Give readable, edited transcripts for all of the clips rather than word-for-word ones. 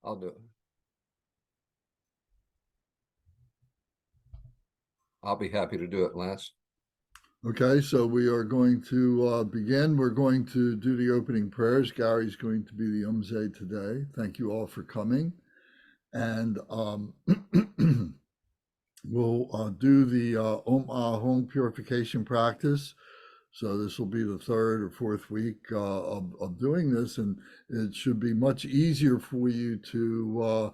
I'll do it. I'll be happy to do it, Lance. Okay, so we are going to begin. We're going to do the opening prayers. Gary's going to be the Umze today. Thank you all for coming. And we'll do the home purification practice. So this will be the third or fourth week of doing this, and it should be much easier for you to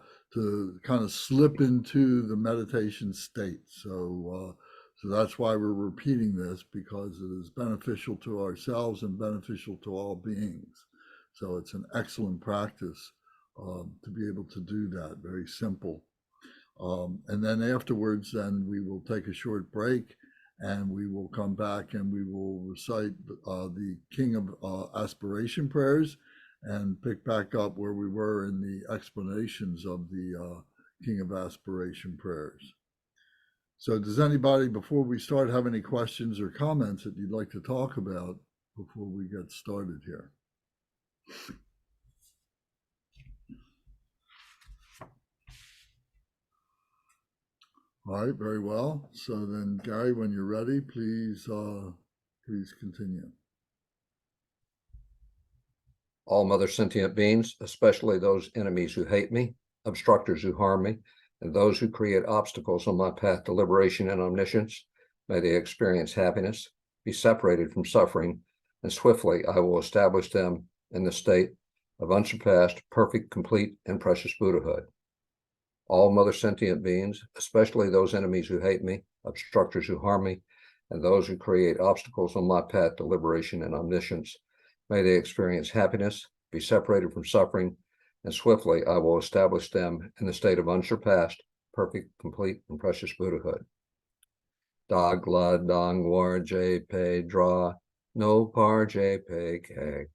kind of slip into the meditation state. So that's why we're repeating this, because it is beneficial to ourselves and beneficial to all beings. So it's an excellent practice to be able to do that. Very simple. And then afterwards, then we will take a short break, and we will come back and we will recite the King of Aspiration prayers and pick back up where we were in the explanations of the King of Aspiration prayers. So does anybody, before we start, have any questions or comments that you'd like to talk about before we get started here? All right, very well. So then, Gary, when you're ready, please continue. All mother sentient beings, especially those enemies who hate me, obstructors who harm me, and those who create obstacles on my path to liberation and omniscience, may they experience happiness, be separated from suffering, and swiftly I will establish them in the state of unsurpassed, perfect, complete, and precious Buddhahood. All mother sentient beings, especially those enemies who hate me, obstructors who harm me, and those who create obstacles on my path to liberation and omniscience, may they experience happiness, be separated from suffering, and swiftly I will establish them in the state of unsurpassed, perfect, complete, and precious Buddhahood. Dag la dang war je pe dra, no par je pe ke.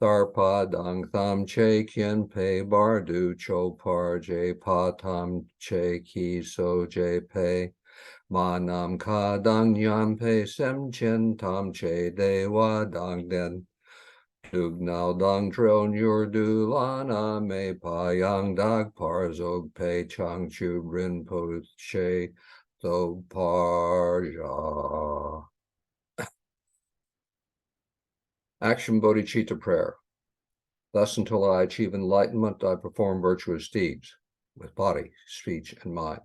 Tharpa dang tham che kien pe bardu cho par je pa tam che ki so je pe. Ma nam ka dang nyan pe sem chen tam che de wa dang den. Dug now dang tron yur du lana me pa yang dag par zog pe chang chu rin po che so par ja. Action Bodhicitta prayer. Thus, until I achieve enlightenment, I perform virtuous deeds with body, speech, and mind.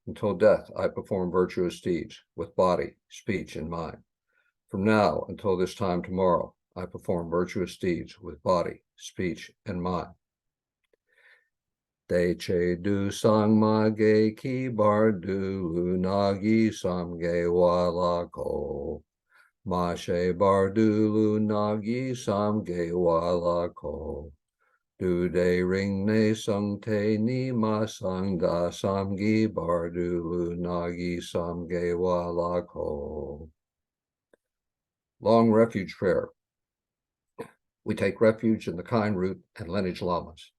Until death, I perform virtuous deeds with body, speech, and mind. From now until this time tomorrow, I perform virtuous deeds with body, speech, and mind. De che du sang ma ge ki bar du lu nagi sam ge wa la ko. Ma she bar du lu nagi sam ge wa la ko. Du de ring ne sung te ni ma sang da sam gi bar du lu nagi sam ge wa la ko. Long refuge prayer. We take refuge in the kind root and lineage lamas.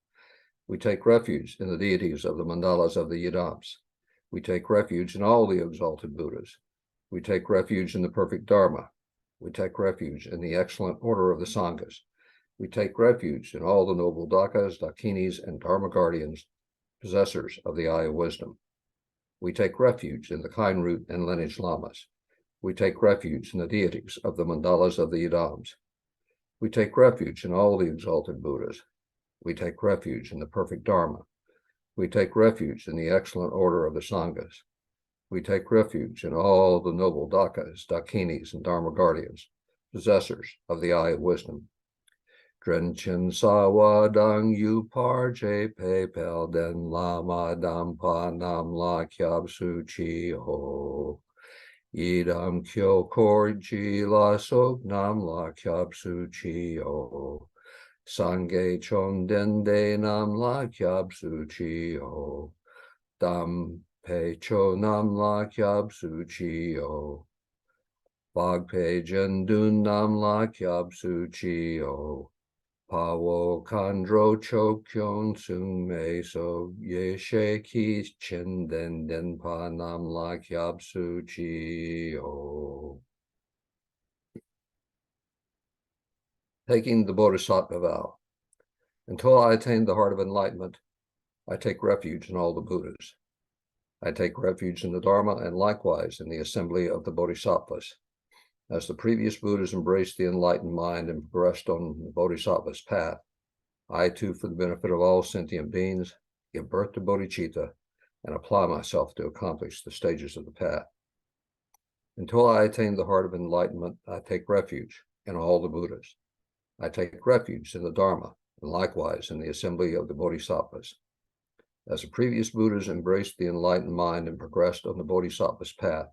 We take refuge in the deities of the mandalas of the yidams. We take refuge in all the exalted Buddhas. We take refuge in the perfect Dharma. We take refuge in the excellent order of the Sanghas. We take refuge in all the noble Dakas, Dakinis, and Dharma guardians, possessors of the eye of wisdom. We take refuge in the kind root and lineage lamas. We take refuge in the deities of the mandalas of the yidams. We take refuge in all the exalted Buddhas. We take refuge in the perfect Dharma. We take refuge in the excellent order of the Sanghas. We take refuge in all the noble Dakas, Dakinis, and Dharma guardians, possessors of the eye of wisdom. Drenchen sawa dang yu par je pe pel den lama dam pa nam la kyab su chi ho. Idam kyo kor ji la sok nam la kyab su chi ho. Sangye chon den de nam la kyab su chi ho. Dam pe cho nam la kyab su chi ho. Bag pe jen dun nam la kyab su chi ho. Pawo kandro cho kyon sung me so ye she ki chen den den pa nam la kyab su chi ho. Taking the Bodhisattva vow. Until I attain the heart of enlightenment, I take refuge in all the Buddhas. I take refuge in the Dharma and likewise in the assembly of the Bodhisattvas. As the previous Buddhas embraced the enlightened mind and progressed on the Bodhisattva's path, I too, for the benefit of all sentient beings, give birth to bodhicitta and apply myself to accomplish the stages of the path. Until I attain the heart of enlightenment, I take refuge in all the Buddhas. I take refuge in the Dharma and likewise in the assembly of the Bodhisattvas. As the previous Buddhas embraced the enlightened mind and progressed on the Bodhisattva's path,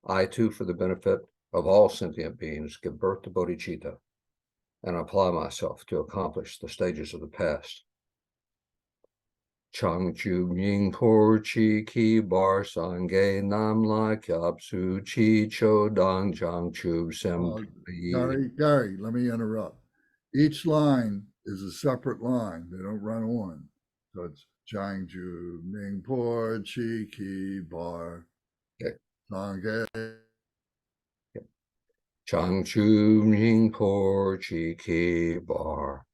I too, for the benefit of all sentient beings, give birth to bodhicitta and apply myself to accomplish the stages of the past. Changchu Ming Por Chi Ki Bar Sangye Nam La Kyab Su Chi Cho Dang Jang Chu Sem. Gary, let me interrupt. Each line is a separate line. They don't run on. So it's Changju Ming Por Chi Ki Bar Sangye. Changchu Ming Por Chi Ki Bar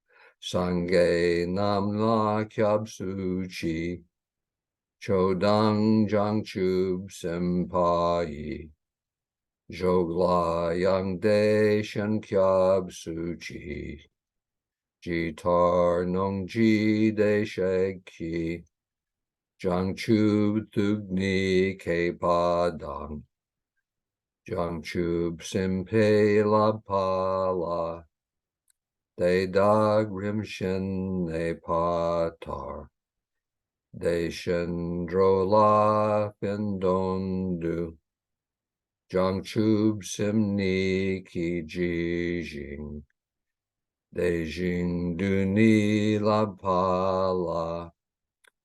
Sangye Nam La Kyab Su Chi Cho Dang Jang Chu Sem Pa Yi Jogla Yang De Shen Kyab Su Chi Jitar Nong Ji De Sheg Ki Jang Chu Tugni Ke Pa Dang Jang Chub Sim Pe La Pa La De Dag Rim Shin Ne Pa Tar De Shen Dro La Fin Don Du Jang Chub Sim Ni Ki Ji Jing De Jing Du Ni La Pa La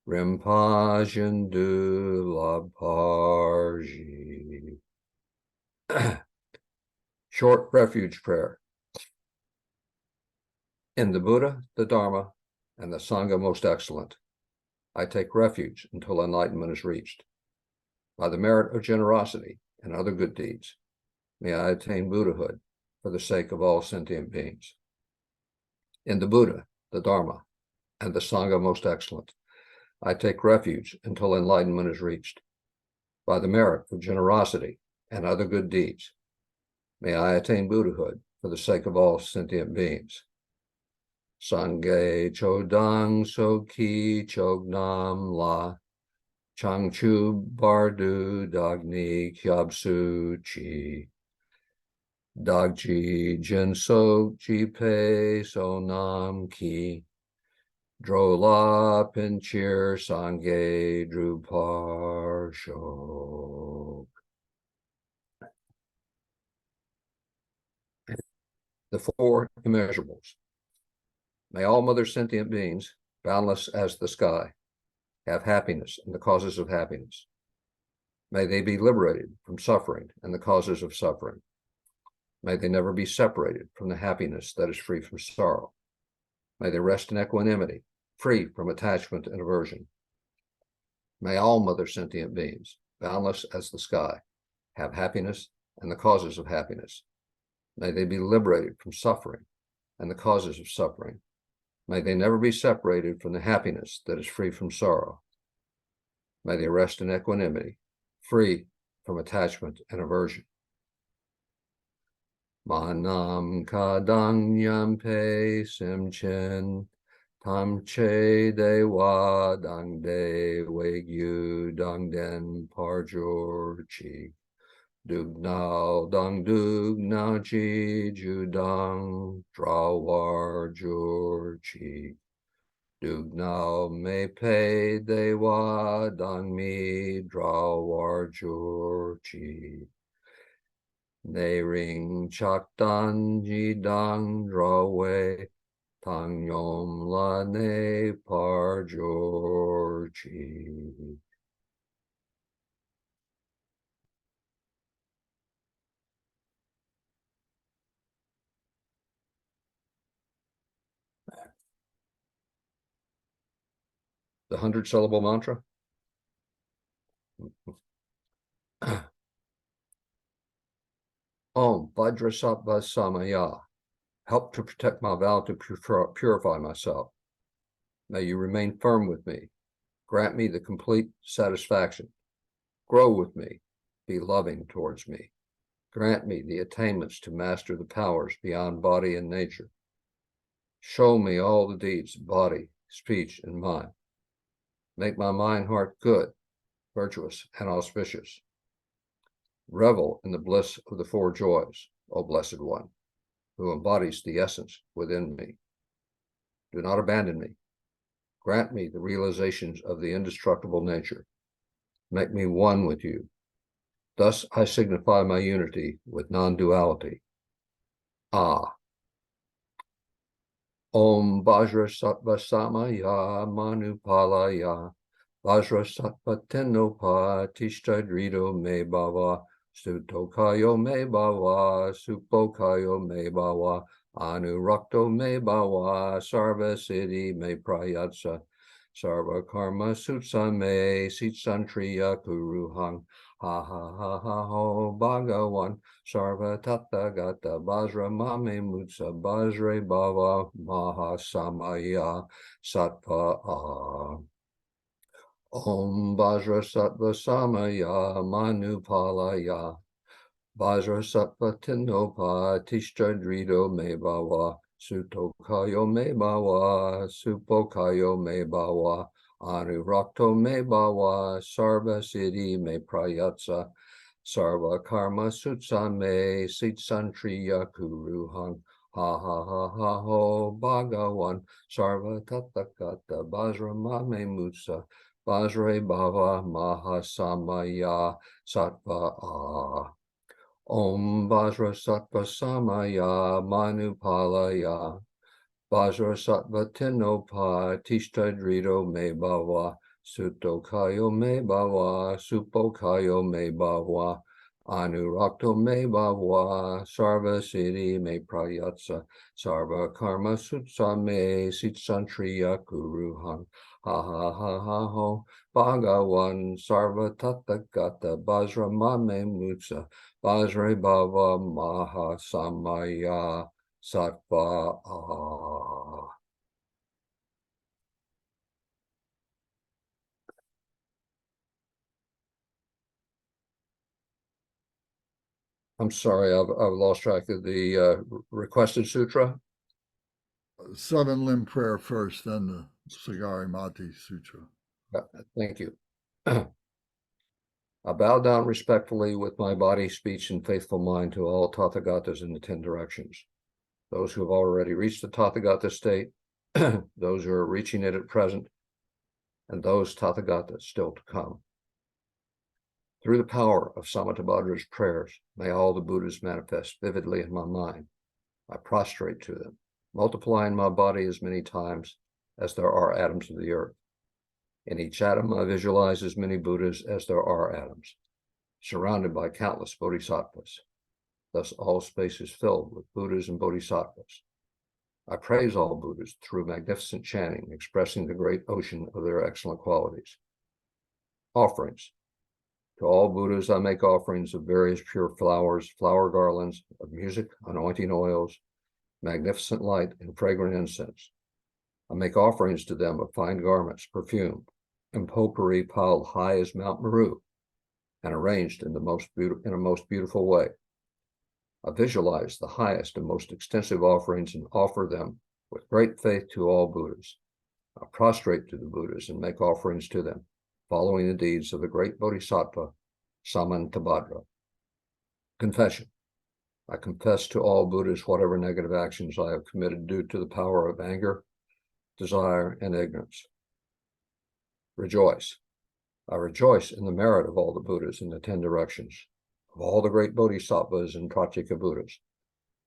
Rim Pa Jin Du La Par Ji. Short refuge prayer. In the Buddha, the Dharma, and the Sangha most excellent, I take refuge until enlightenment is reached. By the merit of generosity and other good deeds, may I attain Buddhahood for the sake of all sentient beings. In the Buddha, the Dharma, and the Sangha most excellent, I take refuge until enlightenment is reached. By the merit of generosity and other good deeds, may I attain Buddhahood for the sake of all sentient beings. Sangye Chodang Soki Chognam La Changchu Bardu Dagni Kyabsu Chi Dagji Jinso Jipe Sonam Ki Drola Pinchir Sangye Drupar Shok. The four immeasurables. May all mother sentient beings, boundless as the sky, have happiness and the causes of happiness. May they be liberated from suffering and the causes of suffering. May they never be separated from the happiness that is free from sorrow. May they rest in equanimity, free from attachment and aversion. May all mother sentient beings, boundless as the sky, have happiness and the causes of happiness. May they be liberated from suffering and the causes of suffering. May they never be separated from the happiness that is free from sorrow. May they rest in equanimity, free from attachment and aversion. Manam kadang yampe simchen tam che de wa dang de wegyu dang den parjur chi dug nao dang dug nao chi ju dang drawar jur chi dug nao me pe de wa dang mi drawar jur chi ne ring chak dan ji dang drawe tang yom la ne par jor chi. The 100-syllable mantra. Om Vajrasattva Samaya. Help to protect my vow to purify myself. May you remain firm with me Grant me the complete satisfaction. Grow with me. Be loving towards me. Grant me the attainments to master the powers beyond body and nature. Show me all the deeds of body, speech, and mind. Make my mind heart good, virtuous, and auspicious. Revel in the bliss of the four joys, O Blessed One, who embodies the essence within me. Do not abandon me. Grant me the realizations of the indestructible nature. Make me one with you. Thus I signify my unity with non-duality. Ah. Om Vajra Sattva Samaya Manupalaya Vajra Sattva Tenopa Tishtadrido Me Bhava Sutokayo Me Bhava Supokayo Me Bhava Anurakto Me Bhava Sarva Siddhi Me Prayatsa Sarva Karma Sutsa Me Sitsantriya Kuruhang Ha ha ha ha ho Bhagavan Sarva Tatta Gata Bajra Mame Mutsa Bajre Bhava Maha Samaya Sattva Om Vajra Sattva Samaya Manupalaya Vajra Sattva Tinopa Tishtadrido Me Bhava Sutokayo Me Bhava Supokayo Me Bhava Anurakto Me Bhava Sarva Siddhi Me Prayatsa Sarva Karma Sutsa Me Sitsantriya Kuruhang Ha ha ha ha ho Bhagavan Sarva Tathagata Bajra Mame Mutsa Bajre Bhava Mahasamaya Sattva Om Vajra Sattva Samaya Manupalaya Vajra Sattva Tinopa Tishtadrido Me Bhava Sutokayo Me Bhava Supokayo Me Bhava Anurakto Me Bhava Sarva Siddhi Me Prayatsa Sarva Karma Sutsa Me Sitsantriya Kuruhang Ha ha ha ha ho Bhagavan Sarva Tathagata Bajra Mame Mutsa Bajre Bhava Maha Samaya Sattva. I'm sorry, I've lost track of the requested sutra. Seven limb prayer first, then the Sagari Mati Sutra. Thank you. I bow down respectfully with my body, speech, and faithful mind to all Tathagatas in the 10 directions. Those who have already reached the Tathagata state, those who are reaching it at present, and those Tathagatas still to come. Through the power of Samantabhadra's prayers, may all the Buddhas manifest vividly in my mind. I prostrate to them, multiplying my body as many times as there are atoms of the earth. In each atom, I visualize as many Buddhas as there are atoms, surrounded by countless bodhisattvas. Thus, all space is filled with Buddhas and Bodhisattvas. I praise all Buddhas through magnificent chanting, expressing the great ocean of their excellent qualities. Offerings. To all Buddhas, I make offerings of various pure flowers, flower garlands, of music, anointing oils, magnificent light, and fragrant incense. I make offerings to them of fine garments, perfume, and potpourri piled high as Mount Meru, and arranged in a most beautiful way. I visualize the highest and most extensive offerings and offer them with great faith to all Buddhas. I prostrate to the Buddhas and make offerings to them, following the deeds of the great Bodhisattva, Samantabhadra. Confession. I confess to all Buddhas whatever negative actions I have committed due to the power of anger, desire, and ignorance. Rejoice. I rejoice in the merit of all the Buddhas in the 10 directions, of all the great Bodhisattvas and Pratyeka Buddhas,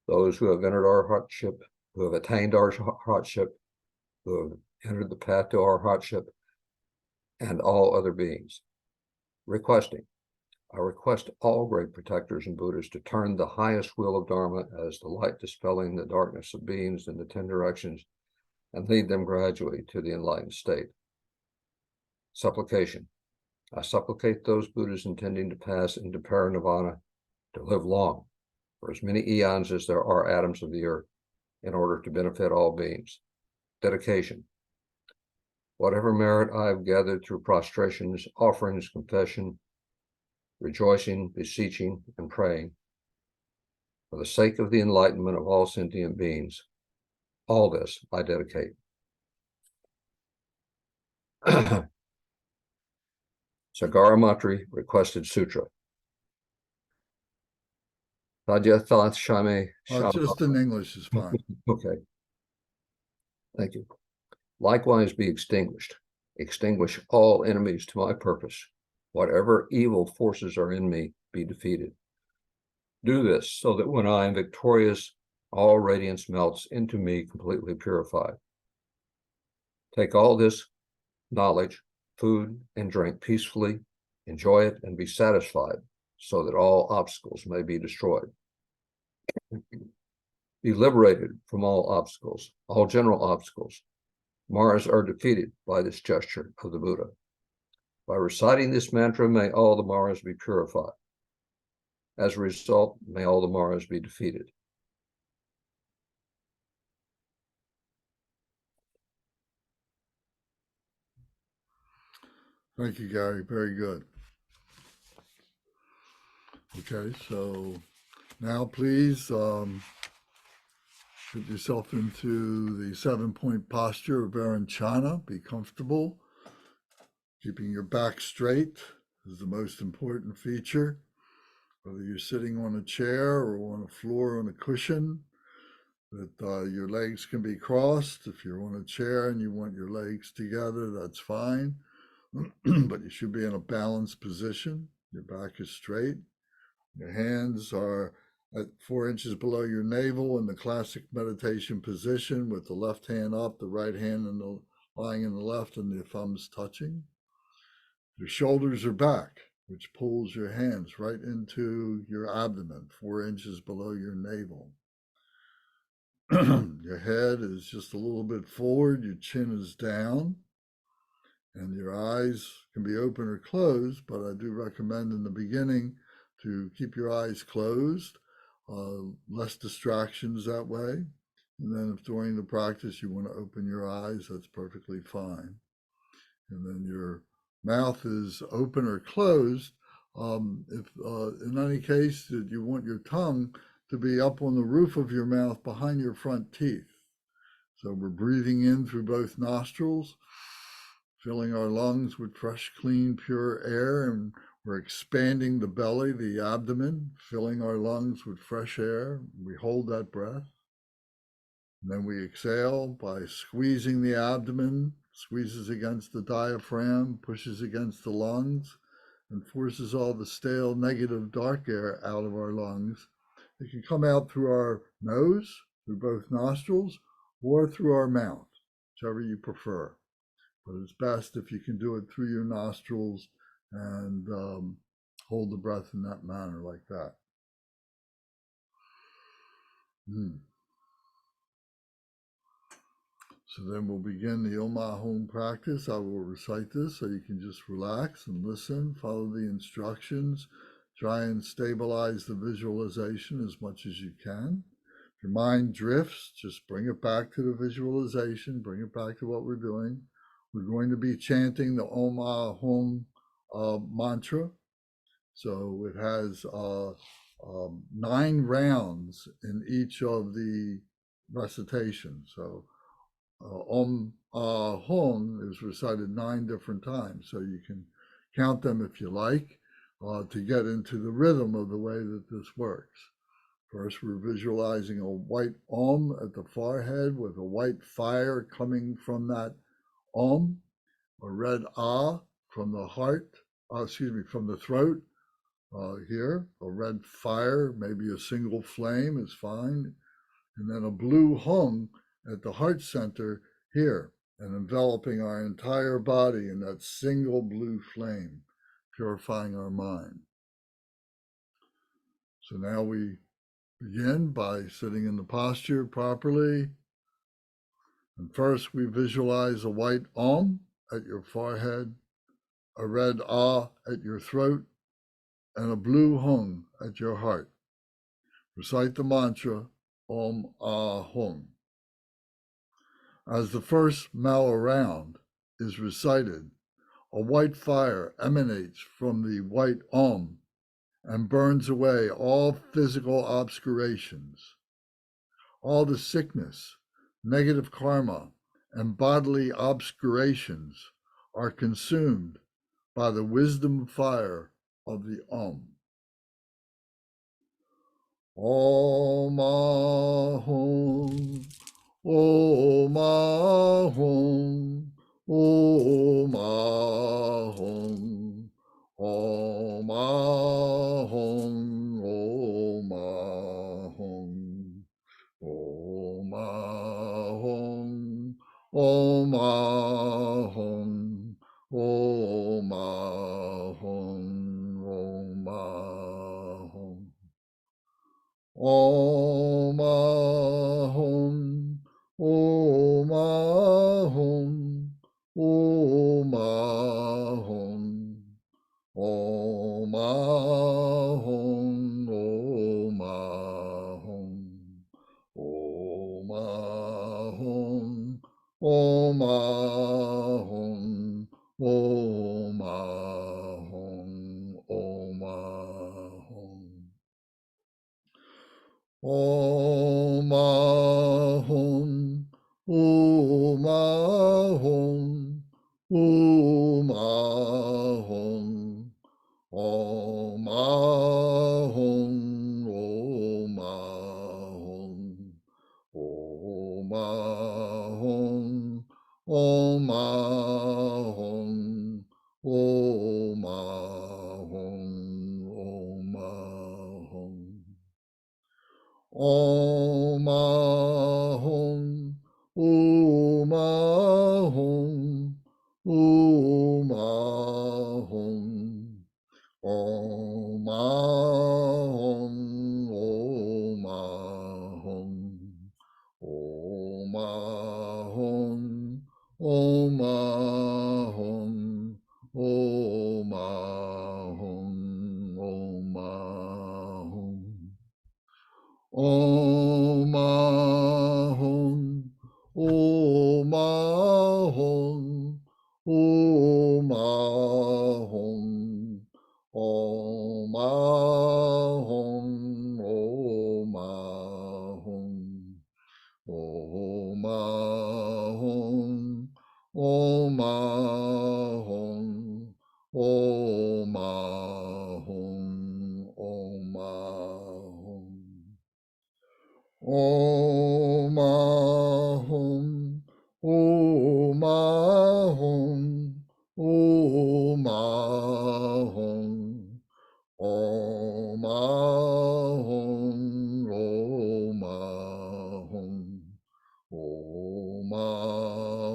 those who have entered our heartship, who have attained our heartship, who have entered the path to our heartship, and all other beings. Requesting. I request all great protectors and Buddhas to turn the highest wheel of Dharma as the light dispelling the darkness of beings in the 10 directions and lead them gradually to the enlightened state. Supplication. I supplicate those Buddhas intending to pass into parinirvana to live long, for as many eons as there are atoms of the earth, in order to benefit all beings. Dedication. whatever merit I have gathered through prostrations, offerings, confession, rejoicing, beseeching, and praying, for the sake of the enlightenment of all sentient beings, all this I dedicate. Sagaramatri Requested Sutra. Tadyathat Shame Shama. Just in English is fine. Okay. Thank you. Likewise be extinguished. Extinguish all enemies to my purpose. Whatever evil forces are in me, be defeated. Do this so that when I am victorious, all radiance melts into me completely purified. Take all this knowledge, food, and drink peacefully, enjoy it, and be satisfied, so that all obstacles may be destroyed. Be liberated from all obstacles, all general obstacles. Maras are defeated by this gesture of the Buddha. By reciting this mantra, may all the Maras be purified. As a result, may all the Maras be defeated. Thank you, Gary. Very good. Okay, so now please put yourself into the 7-point posture of Varanchana. Be comfortable. Keeping your back straight is the most important feature. Whether you're sitting on a chair or on a floor on a cushion, that your legs can be crossed. If you're on a chair and you want your legs together, that's fine. But you should be in a balanced position. Your back is straight. Your hands are at 4 inches below your navel in the classic meditation position, with the left hand up, the right hand lying in the left, and the thumbs touching. Your shoulders are back, which pulls your hands right into your abdomen, 4 inches below your navel. Your head is just a little bit forward, your chin is down, and your eyes can be open or closed, but I do recommend in the beginning to keep your eyes closed, less distractions that way. And then if during the practice you want to open your eyes, that's perfectly fine. And then your mouth is open or closed. If in any case that you want your tongue to be up on the roof of your mouth behind your front teeth. So we're breathing in through both nostrils, filling our lungs with fresh, clean, pure air, and we're expanding the belly, the abdomen, filling our lungs with fresh air. We hold that breath. And then we exhale by squeezing the abdomen, squeezes against the diaphragm, pushes against the lungs, and forces all the stale, negative, dark air out of our lungs. It can come out through our nose, through both nostrils, or through our mouth, whichever you prefer. But it's best if you can do it through your nostrils and hold the breath in that manner, like that. So then we'll begin the Om Ahom practice. I will recite this so you can just relax and listen, follow the instructions, try and stabilize the visualization as much as you can. If your mind drifts, just bring it back to the visualization, bring it back to what we're doing. We're going to be chanting the Om Ahom mantra. So it has 9 rounds in each of the recitations. So Om Ahom is recited 9 different times. So you can count them if you like to get into the rhythm of the way that this works. First, we're visualizing a white Om at the forehead with a white fire coming from that Om, a red Ah from the heart, from the throat here, a red fire, maybe a single flame is fine, and then a blue Hung at the heart center here, and enveloping our entire body in that single blue flame, purifying our mind. So now we begin by sitting in the posture properly. And first we visualize a white Om at your forehead, a red Ah at your throat, and a blue Hung at your heart. Recite the mantra, Om Ahom. As the first mellow round, is recited, a white fire emanates from the white and burns away all physical obscurations. All the sickness, negative karma, and bodily obscurations are consumed by the wisdom fire of the Om Ahum, Om Ahum, Om Ahum, Om Ahum, Om Ahum, Om Ahum, Om Ahum, Om Ahum, Om Ahum. Om Ahum, Om Ahum, Om Ahum, Om Ahum, Om Ahum, Om Ahum, Om Ahum, Om Ahum, Om Ahum. Om Ahum, Om Ahum, Om Ahum, Om Ahum, Om Ahum, Om Ahum, Om Ahum, Om Ahum, Om Ahum. Om Ahum, Om Ahum, Om Ahum, Om Ahum, Om Ahum, Om Ahum, Om Ahum, Om Ahum, Om Ahum. Om Ahum, Om Ahum, Om Ahum, Om Ahum, Om Ahum, Om Ahum, Om Ahum, Om Ahum, Om Ahum. Om Ahum, Om Ahum, Om Ahum, Om Ahum, Om Ahum, Om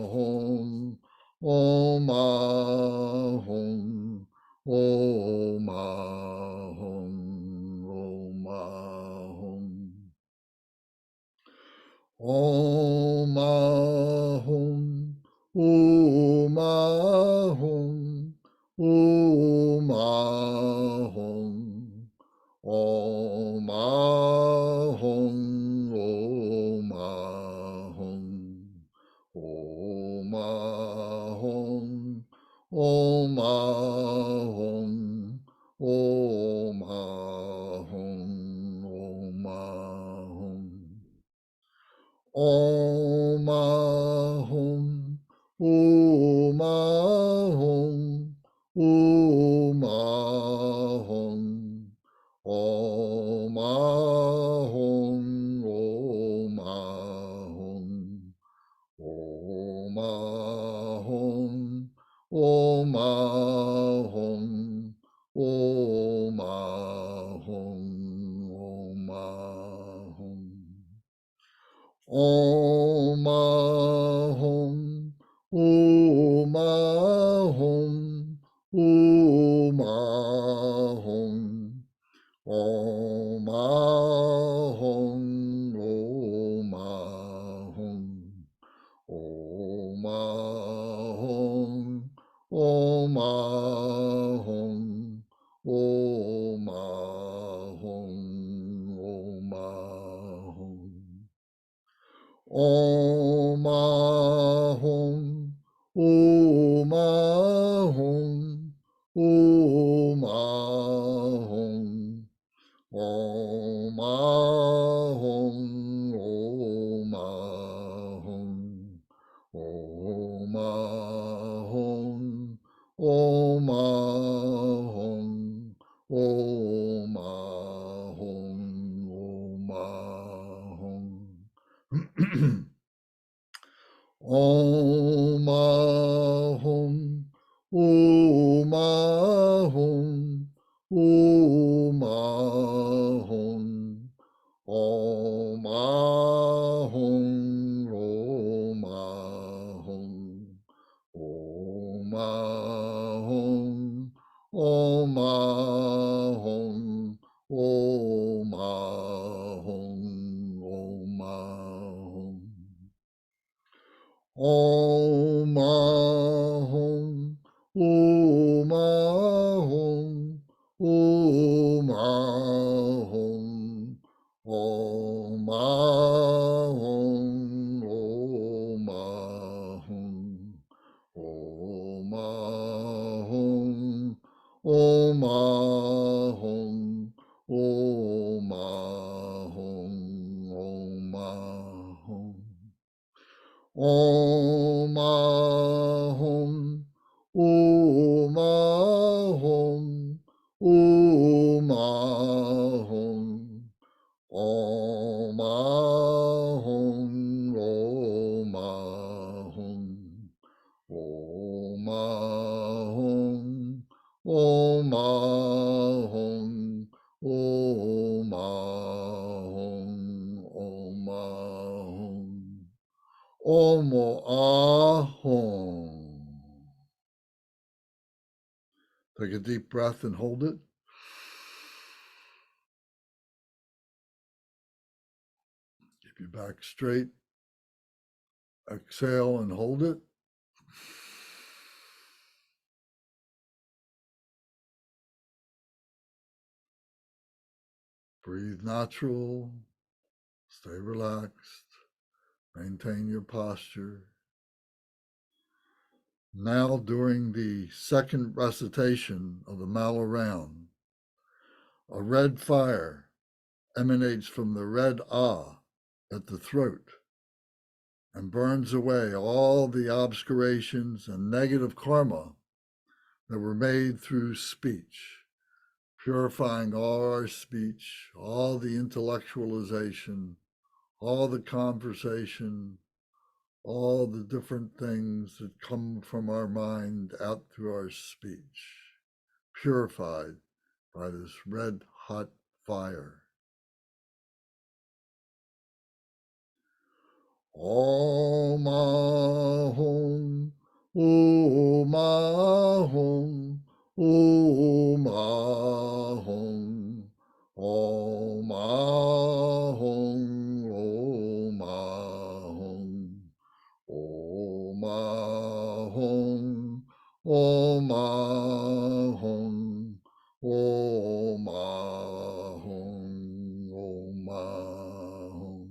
Ahum, Om Ahum, Om Ahum, Om Ahum. Om Ahum, Om Ahum, Om Ahum, Om Ahum, Om Ahum, Om Ahum, Om Ahum, Om Ahum, Om Ahum. Om Ahum, Om Ahum, Om Ahum, Om Ahum, Om Ahum, Om Ahum, Om Ahum, Om Ahum, Om Ahum. Om Ahum, Om Ahum, Om Ahum, Om Ahum, Om Ahum, Om Ahum, Om Ahum, Om Ahum, Om Ahum. Om Ahum, Om Om Ahum, Om Ahum, Om Ahum, Om Ahum, Om Ahum, Om Ahum, Om Ahum, Om Ahum. Om Ahum, Om Ahum, Om Ahum, Om Ahum, Om Ahum, Om Ahum, Om Ahum, Om Ahum, Om Ahum. Om Ahum, Om Ahum, Om Ahum, Om Ahum, Om Ahum, Om Ahum, Om Ahum, Om Ahum, Om Ahum. Om Ahum, Om Ahum, Om Ahum, Om Ahum, Om Ahum, Om Ahum, Om Ahum, Om Ahum, Om Ahum. Om Ahum. Take a deep breath and hold it. Keep your back straight. Exhale and hold it. Breathe natural. Stay relaxed. Maintain your posture. Now, during the second recitation of the Mala round, a red fire emanates from the red Ah at the throat and burns away all the obscurations and negative karma that were made through speech, purifying all our speech, all the intellectualization, all the conversation, all the different things that come from our mind out through our speech, purified by this red hot fire. Om Ahum, Om Ahum, Om Ahum, Om Ahum, Om Ahum, Om Ahum, Om Ahum, Om Ahum, Om Ahum.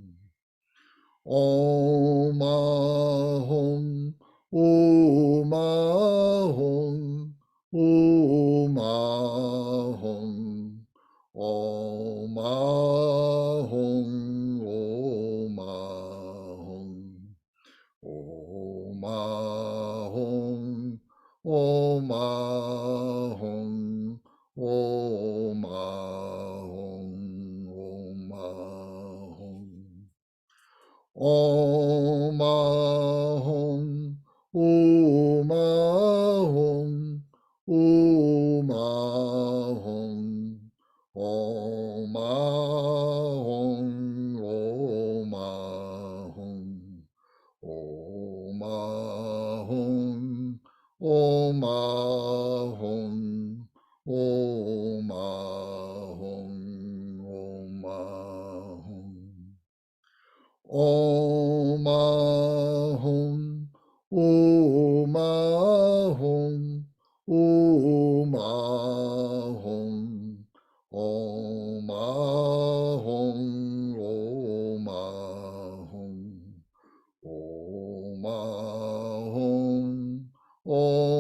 Om Ahum, Om Ahum, Om Ahum, Om Ahum, Om Ahum, Om Ahum, Om Ahum, Om Ahum, Om Ahum. Om Ahum, Om Ahum, Om Ahum, Om Ahum, Om Ahum, Om Ahum, Om Ahum, Om Ahum, Om Ahum. Om Ahum, Om Ahum, Om Ahum, Om Ahum, Om Ahum, Om Ahum, Om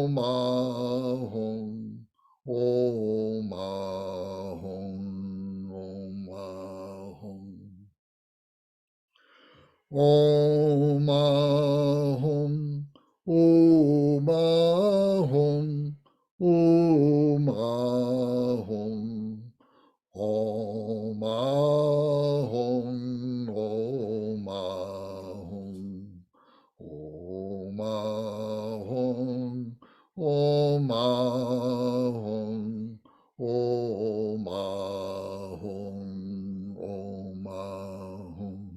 Ahum, Om Ahum, Om Ahum. Om Ahum, Om Ahum, Om Ahum, Om Ahum, Om Ahum, Om Ahum, Om Ahum, Om Ahum, Om Ahum.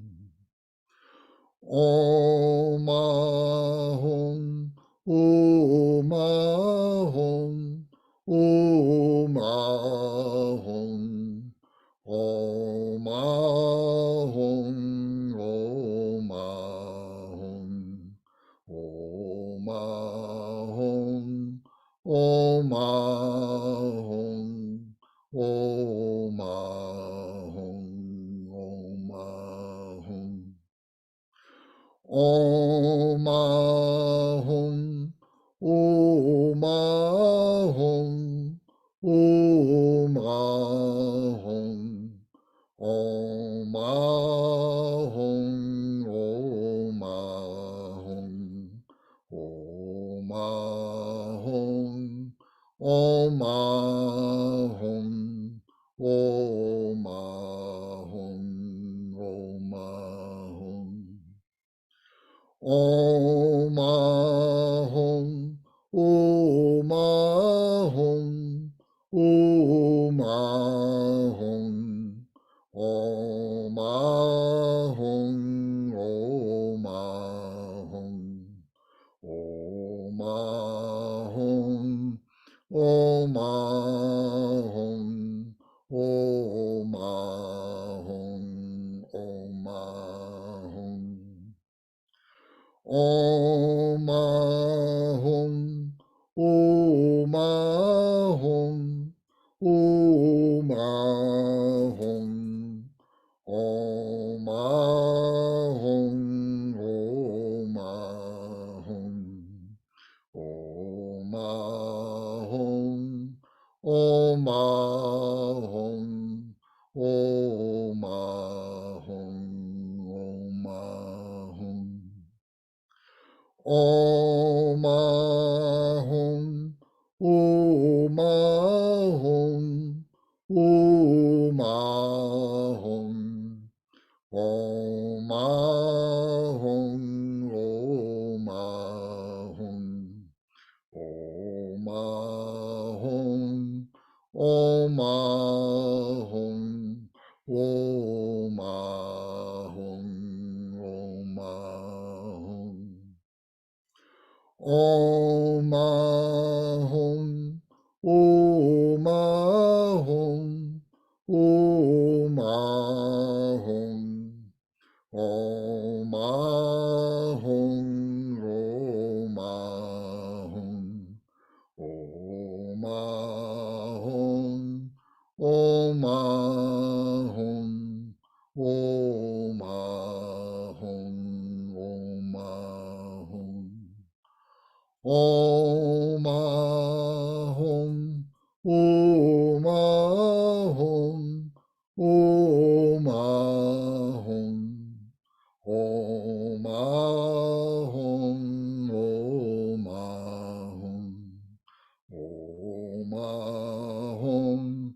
Om Ahum, Om Ahum, Om Ahum, Om Ahum, Om Ahum, Om Ahum, Om Ahum, Om Ahum, Om Ahum. Om Ahum, Om Ahum, Om Ahum, Om Ahum, Om Ahum, Om Ahum, Om Ahum, Om Ahum, Om Ahum. Om Ahum, Om Ahum, Om Ahum, Om Ahum, Om Ahum, Om Ahum, Om Ahum, Om Ahum, Om Ahum. Om Ahum, Om Ahum, Om Ahum, Om Ahum, Om Ahum, Om Ahum, Om Ahum, Om Ahum, Om Ahum. Om Ahum, Om Ahum, Om Ahum, Om Ahum, Om Ahum, Om Ahum, Om Ahum, Om Ahum, Om Ahum. Om Ahum, Om Ahum, Om Ahum, Om Ahum, Om Ahum, Om Ahum, Om Ahum, Om Ahum, Om Ahum. Om Ahum, Om Ahum, Om Ahum, Om Ahum, Om Ahum, Om Ahum,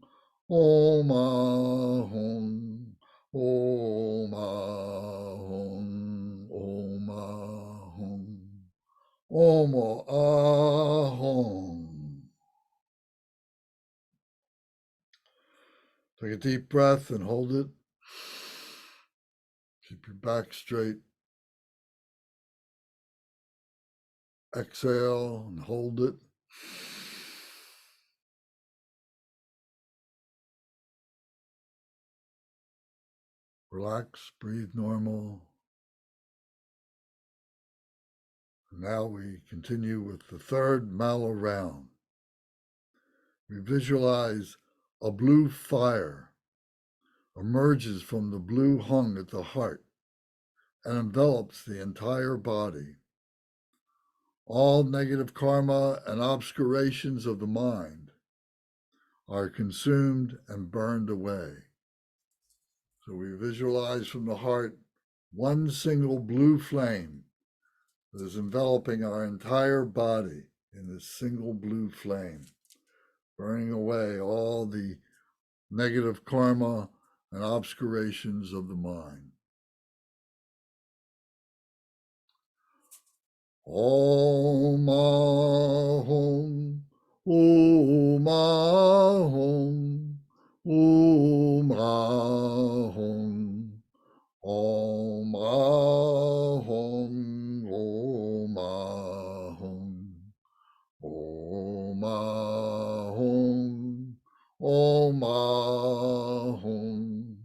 Om Ahum, Om Ahum, Om Ahum. Om Ahum. Take a deep breath and hold it. Keep your back straight. Exhale and hold it. Relax, breathe normal. Now we continue with the third Mala round. We visualize a blue fire emerges from the blue hung at the heart and envelops the entire body. all negative karma and obscurations of the mind are consumed and burned away. So we visualize from the heart one single blue flame that is enveloping our entire body in this single blue flame, burning away all the negative karma and obscurations of the mind. Om Ahom, Om Ahom, Om Ahom, Om Ahom, Om Ahom, Om Ahom, Om Ahom,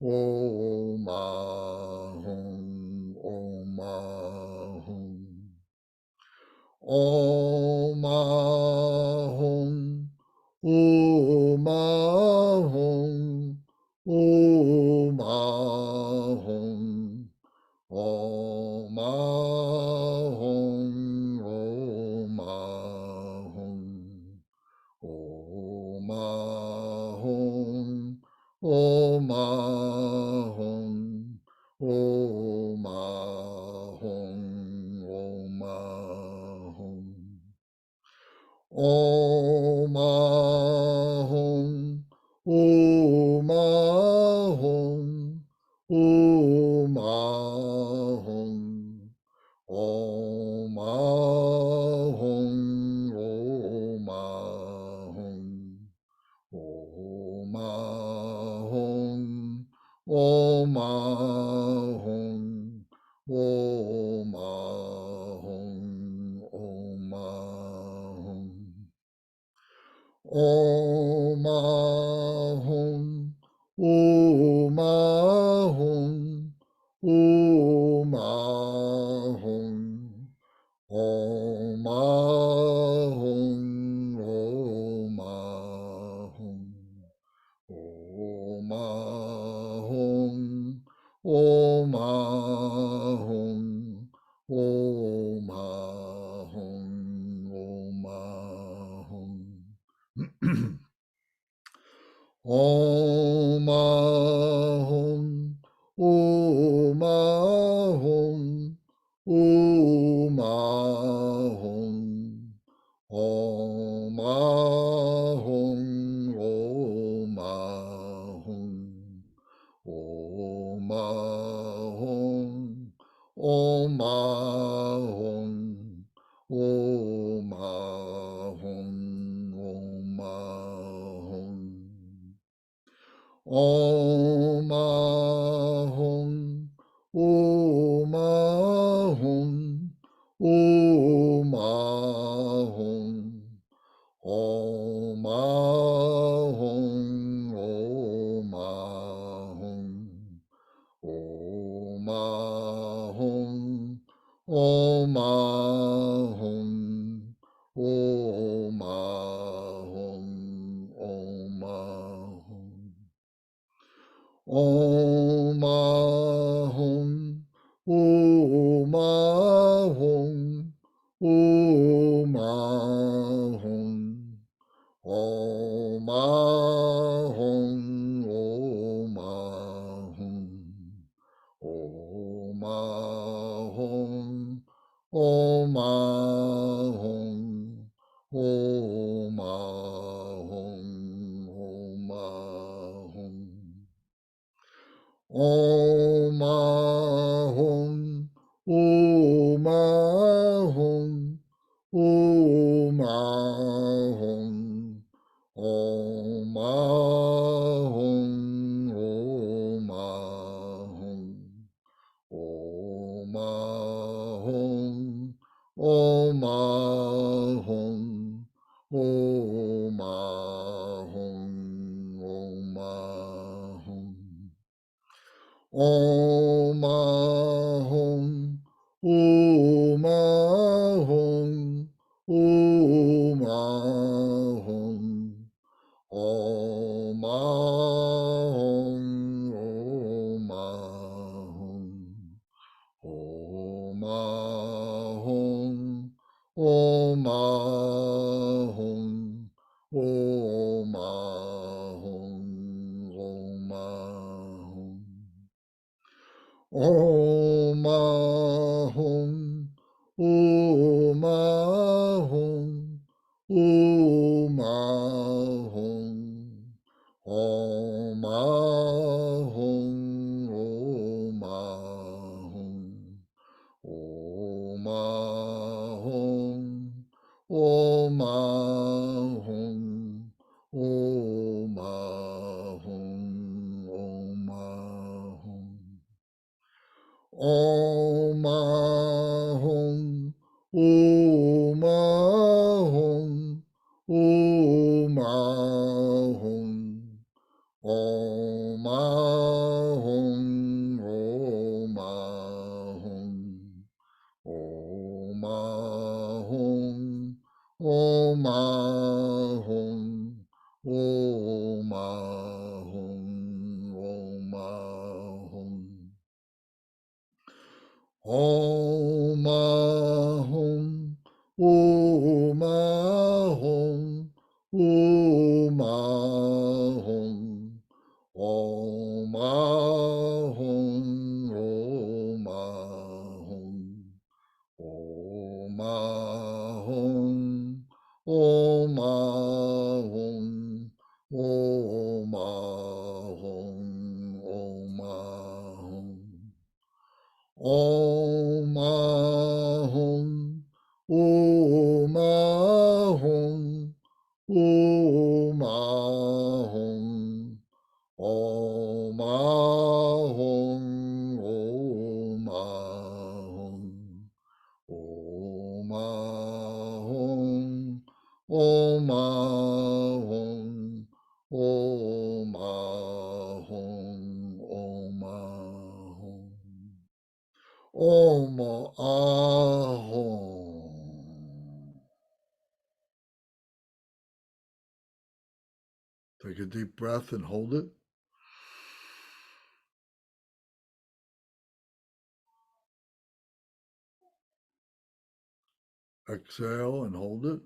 Om Ahom, Om Ahom. Om Ahom, Om Ahom, Om Ahom, Om Ahom, Om Ahom, Om Ahom, Om Ahom, Om Ahom, Om Ahom. Om Ahom, Om Ahom, Om Ahom, Om Ahom, Om Ahom, Om Ahom, Om Ahom, Om Ahom, Om Ahom. Om Ahom, Om Ahom, Om Ahom, Om Ahom, Om Ahom, Om Ahom, Om Ahom, Om Ahom, Om Ahom. Om Ahom, Om Ahom, Om Ahom, Om Ahom, Om Ahom, Om Ahom, Om Ahom, Om Ahom, Om Ahom. Om Ahom, Om Ahom, Om Ahom, Om Ahom, Om Ahom, Om Ahom, Om Ahom, Om Ahom, Om Ahom. Om Ahom, Om Ahom, Om Ahom, Om Ahom, Om Ahom, Om Ahom, Om Ahom, Om Ahom, Om Ahom. Om Ahom, Om Ahom, Om Ahom, Om Ahom, Om Ahom, Om Ahom, Om Ahom, Om Ahom, Om Ahom. Om Ahom, Om Ahom, Om Ahom, Om Ahom, Om Ahom, Om Ahom, Om Ahum, Om Ahum. Om Ahum, Om Ahum, Om Ahum, Om Ahum, Om Ahum, Om Ahum, Om Ahum, Om Ahum, Om Ahum. Om Ahum, Om Ahum, Om Ahum, Om Ahum, Om Ahum, Om Ahum, Om Ahum, Om Ahum, Om Ahum. Om Ahum, Om Ahum, Om Ahum, Om Ahum, Om Ahum, Om Ahum, Om Ahum, Om Ahum, Om Ahum. Om Ahum, Om Ahum, Om Ahum, Om Ahum, Om Ahum, Om Ahum, Om Ahum, Om Ahum, Om Ahum. Om Ahom. Take a deep breath and hold it. Exhale and hold it.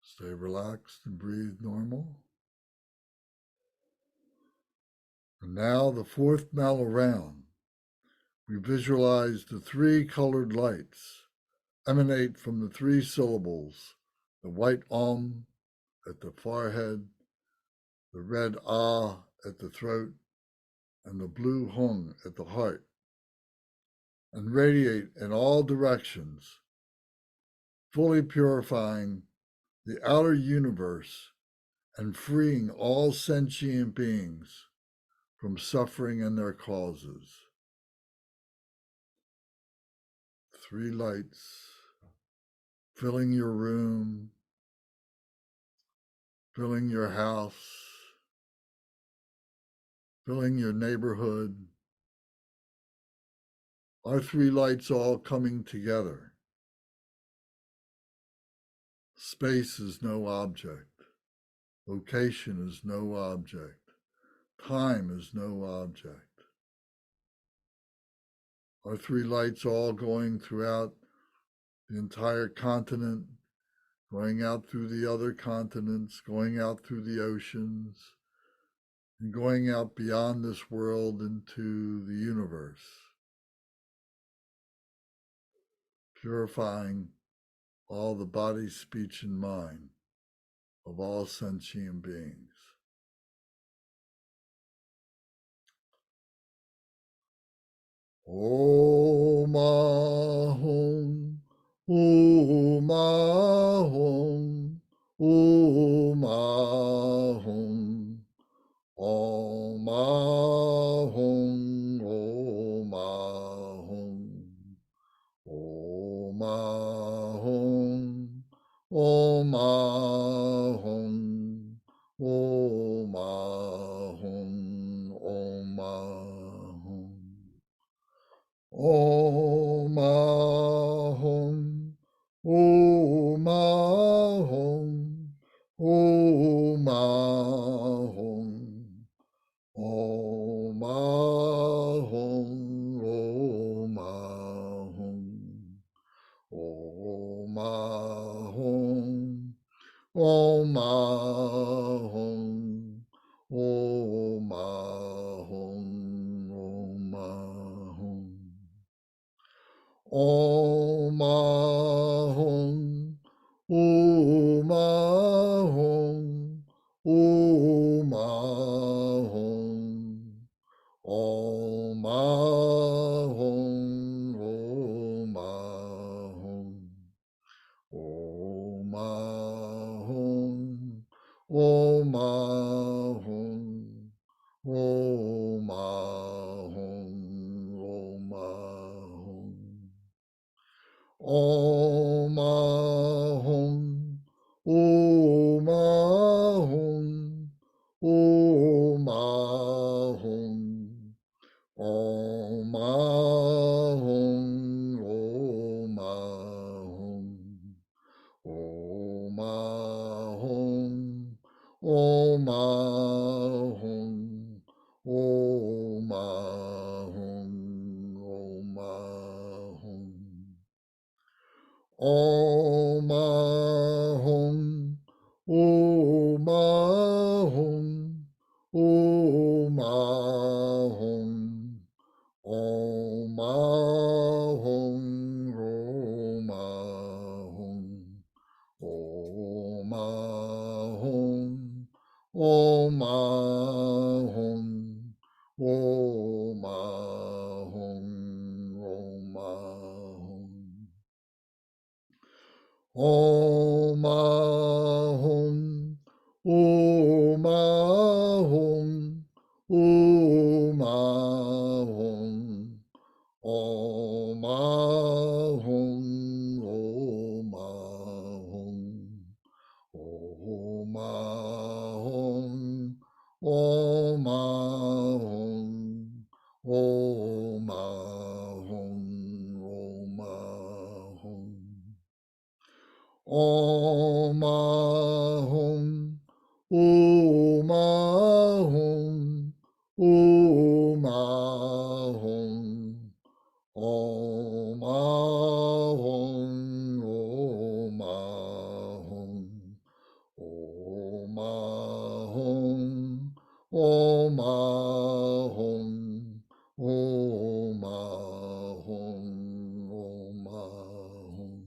Stay relaxed and breathe normal. And now the fourth mellow round. We visualize the three colored lights emanate from the three syllables, the white Om at the forehead, the red Ah at the throat, and the blue Hung at the heart, and radiate in all directions, fully purifying the outer universe and freeing all sentient beings from suffering and their causes. Three lights filling your room, filling your house, filling your neighborhood. Our three lights all coming together. Space is no object. Location is no object. Time is no object. Our three lights all going throughout the entire continent, going out through the other continents, going out through the oceans, and going out beyond this world into the universe, purifying all the body, speech, and mind of all sentient beings. Om Ahum, Om Ahum, Om Ahum, Om Ahum, Om Ahum, Om Ahum, Om Ahum, Om Ahum, Om Ahum. Om Om Ahum, Om Ahum, Om Ahum, Om Ahum, Om Ahum, Om Ahum. Om Ahum, Om Ahum, Om Ahum, Om Ahum, Om Ahum, Om Ahum, Om Ahum, Om Ahum, Om Ahum. Om Ahum, Om Ahum, Om Ahum, Om Ahum, Om Ahum, Om Ahum, Om Ahum, Om Ahum, Om Ahum. Om Ahum, Om Ahum, Om Ahum, Om Ahum, Om Ahum, Om Ahum, Om Ahum, Om Ahum, Om Ahum. Om Ahum, Om Ahum, Om Ahum, Om Ahum, Om Ahum, Om Ahum, Om Ahum, Om Ahum, Om Ahum.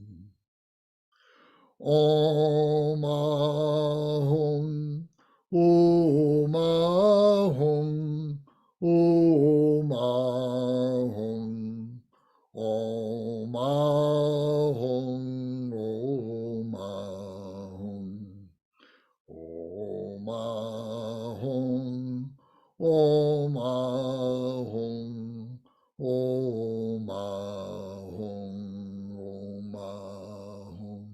Om Ahum, Om Ahum, Om Ahum, Om Ahum, Om Ahum, Om Ahum, Om Ahum, Om Ahum, Om Ahum.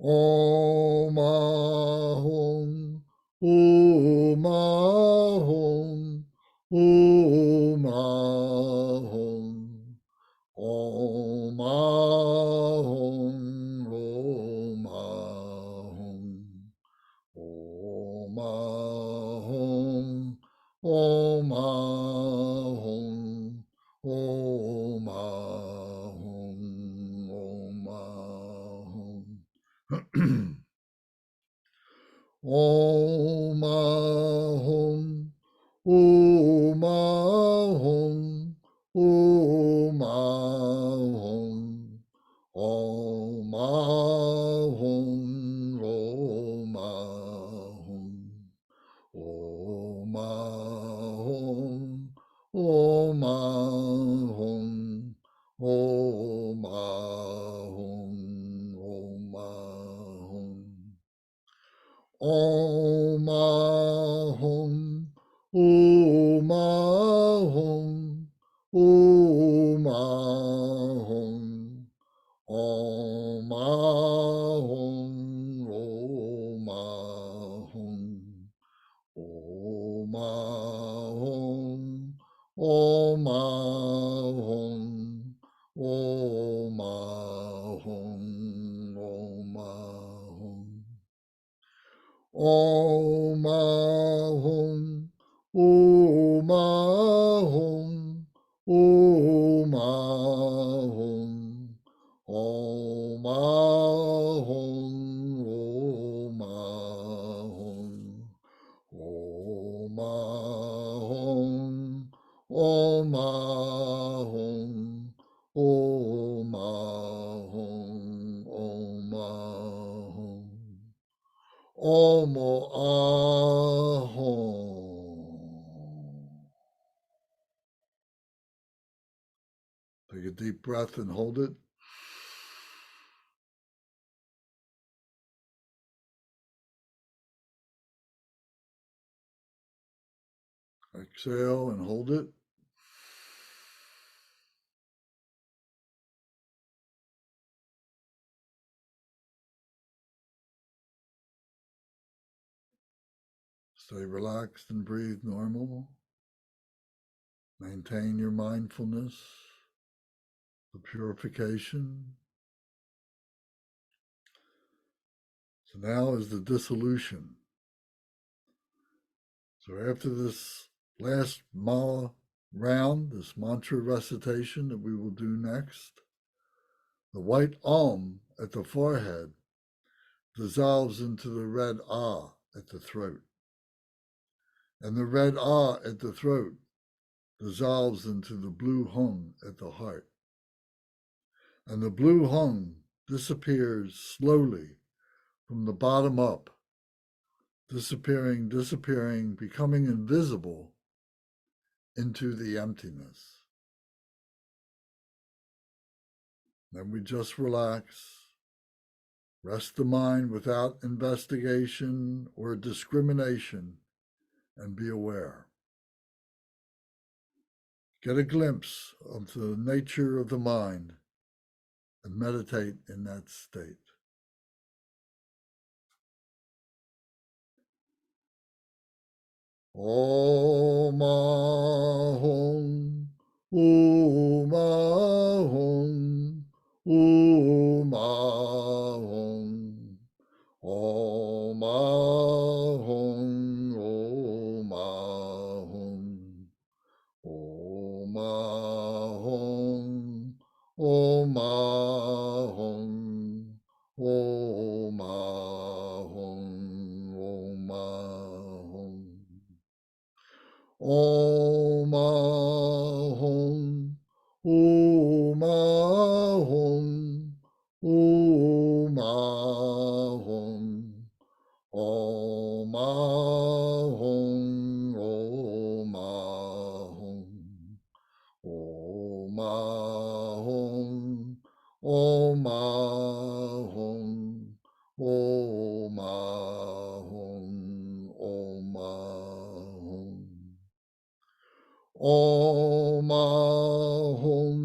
Om Ahum, Om Ahum, Om Ahum, Om Ahum, Om Ahum, Om Ahum, Om Ahum, Om Ahum, Om Ahum. Om Ahum, Om Ahum, Om Ahum, Om Ahum, Om Ahum, Om Ahum, Om Ahum, Om Ahum, Om Ahum. Om Ahum, Om Ahum, Om Ahum, Om Ahum, Om Ahum, Om Ahum, Om Ahum, Om Ahum, Om Ahum. Om Ahum, Om Ahum, Om Ahum, Om Ahum, Om Ahum, Om Ahum, Om Ahum, Om Ahum, Om Ahum. Om Ahum. Take a deep breath and hold it. Exhale and hold it. Stay relaxed and breathe normal. Maintain your mindfulness, the purification. So now is the dissolution. So after this last mala round, this mantra recitation that we will do next, the white Om at the forehead dissolves into the red Ah at the throat. And the red Ah at the throat dissolves into the blue Hung at the heart. And the blue Hung disappears slowly from the bottom up, disappearing, becoming invisible into the emptiness. Then we just relax, rest the mind without investigation or discrimination, and be aware. Get a glimpse of the nature of the mind and meditate in that state. Om Ahum, Om Ahum, Om Ahum, Om Ahum, Om Ahum, Om Ahum, Om Ahum, Om Ahum, Om Ahum. Om Ahum, Om Ahum, Om Ahum, Om Ahum, Om Ahum, Om Ahum, Om Ahum, Om Ahum, Om Ahum. Om Ahum, Om Ahum, Om Ahum, Om Ahum, Om Ahum, Om Ahum, Om Ahum, Om Ahum, Om Ahum. Om Ahum,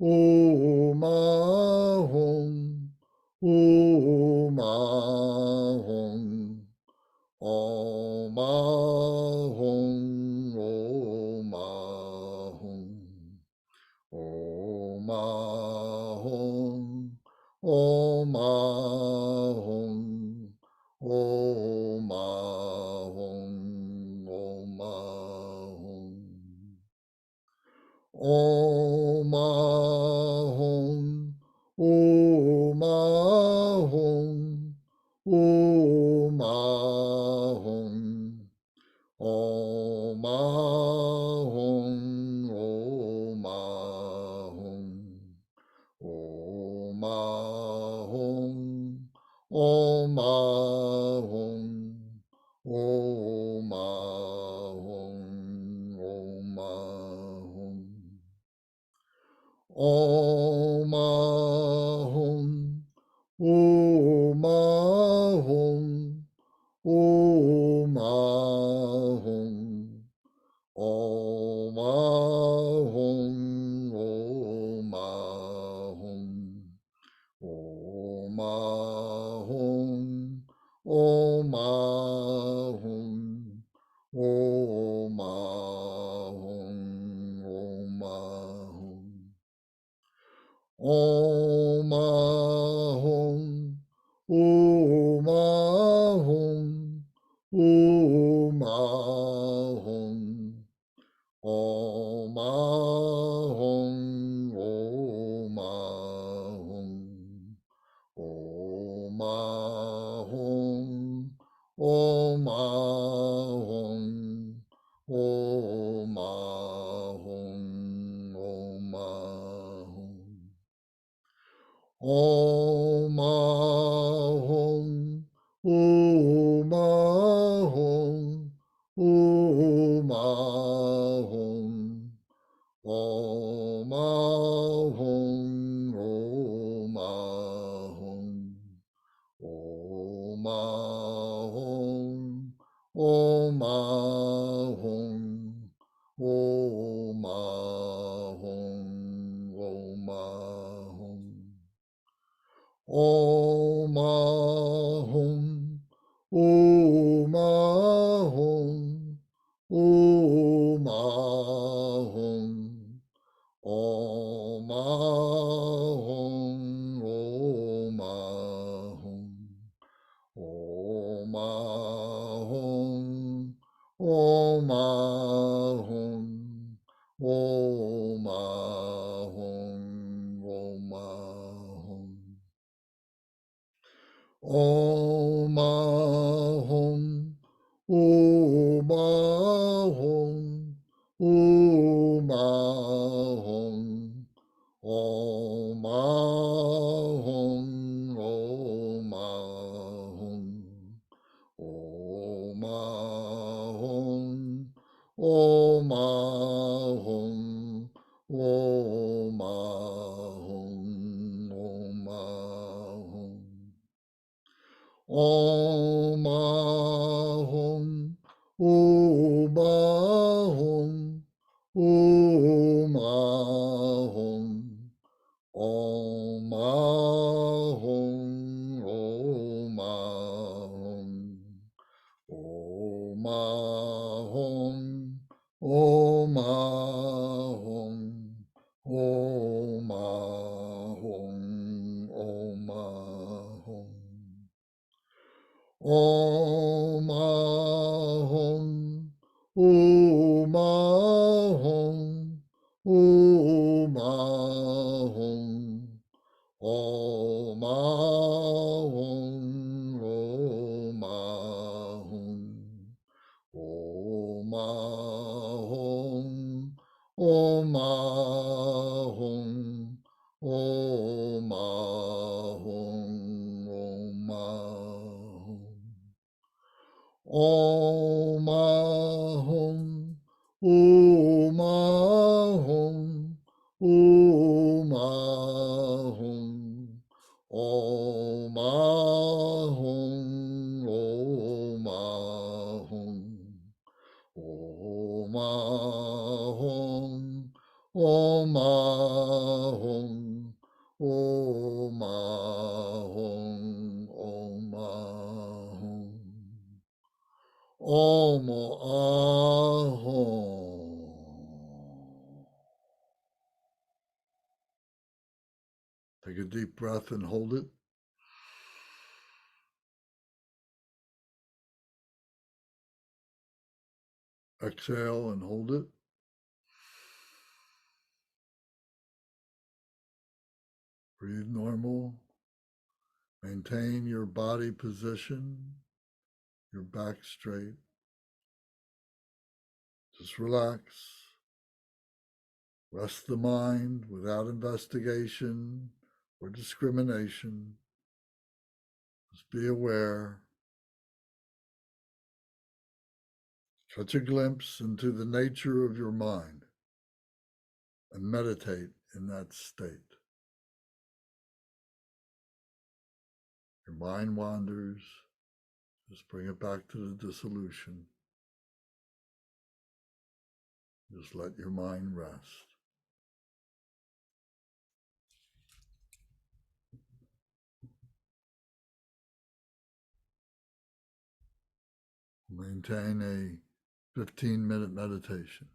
Om Ahum, Om Ahum, Om Ahum, Om Ahum, Om Ahum, Om Ahum, Om Ahum, Om Ahum. Om Ahum, Om Ahum, Om Ahum, Om Ahum, Om Ahum, Om Ahum, Om Ahum, Om Ahum, Om Ahum. Om Ahum, Om Ahum, Om Ahum, Om Ahum, Om Ahum, Om Ahum, Om Ahum, Om Ahum, Om Ahum. Om Ahum, Om Ahum, Om Ahum, Om Ahum. Om Ahum, Om Ahum. Om Ahum, Om Ahum, Om Ahum, Om Ahum, Om Ahum, Om Ahum, Om Ahum, Om Ahum, Om Ahum. Om Ahum, Om Ahum, Om Ahum, Om Ahum, Om Ahum, Om Ahum, Om Ahum, Om Ahum, Om Ahum. Om Ahum, Om Ahum, Om Ahum, Om Ahum, Om Ahum, Om Ahum, Om Ahum, Om Ahum, Om Ahum. Om Ahum, Om Ahum, Om Ahum, Om Ahum, Om Ahum, Om Ahum, Om Ahum, Om Ahum, Om Ahum. Om Ahum, Om Ahum, Om Ahum, Om Ahum, Om Ahum, Om Ahum, Om Ahum, Om Ahum, Om Ahum. Om Ahum. Take a deep breath and hold it. Exhale and hold it. Breathe normal. Maintain your body position, your back straight. Just relax. Rest the mind without investigation or discrimination. Just be aware. Catch a glimpse into the nature of your mind and meditate in that state. Your mind wanders, just bring it back to the dissolution. Just let your mind rest. Maintain a 15-minute meditation.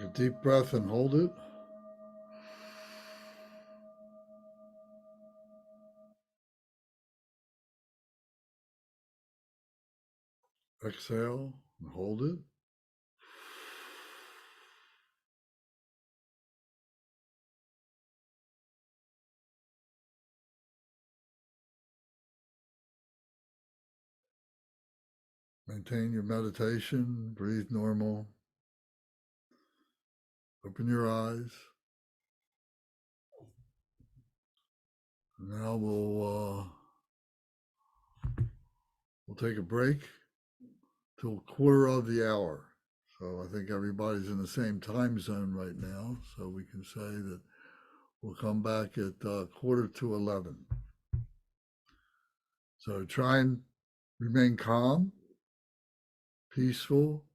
Take a deep breath and hold it. Exhale and hold it. Maintain your meditation, breathe normal. Open your eyes. Now we'll take a break till 1/4 of the hour. So I think everybody's in the same time zone right now. So we can say that we'll come back at 10:45. So try and remain calm, peaceful,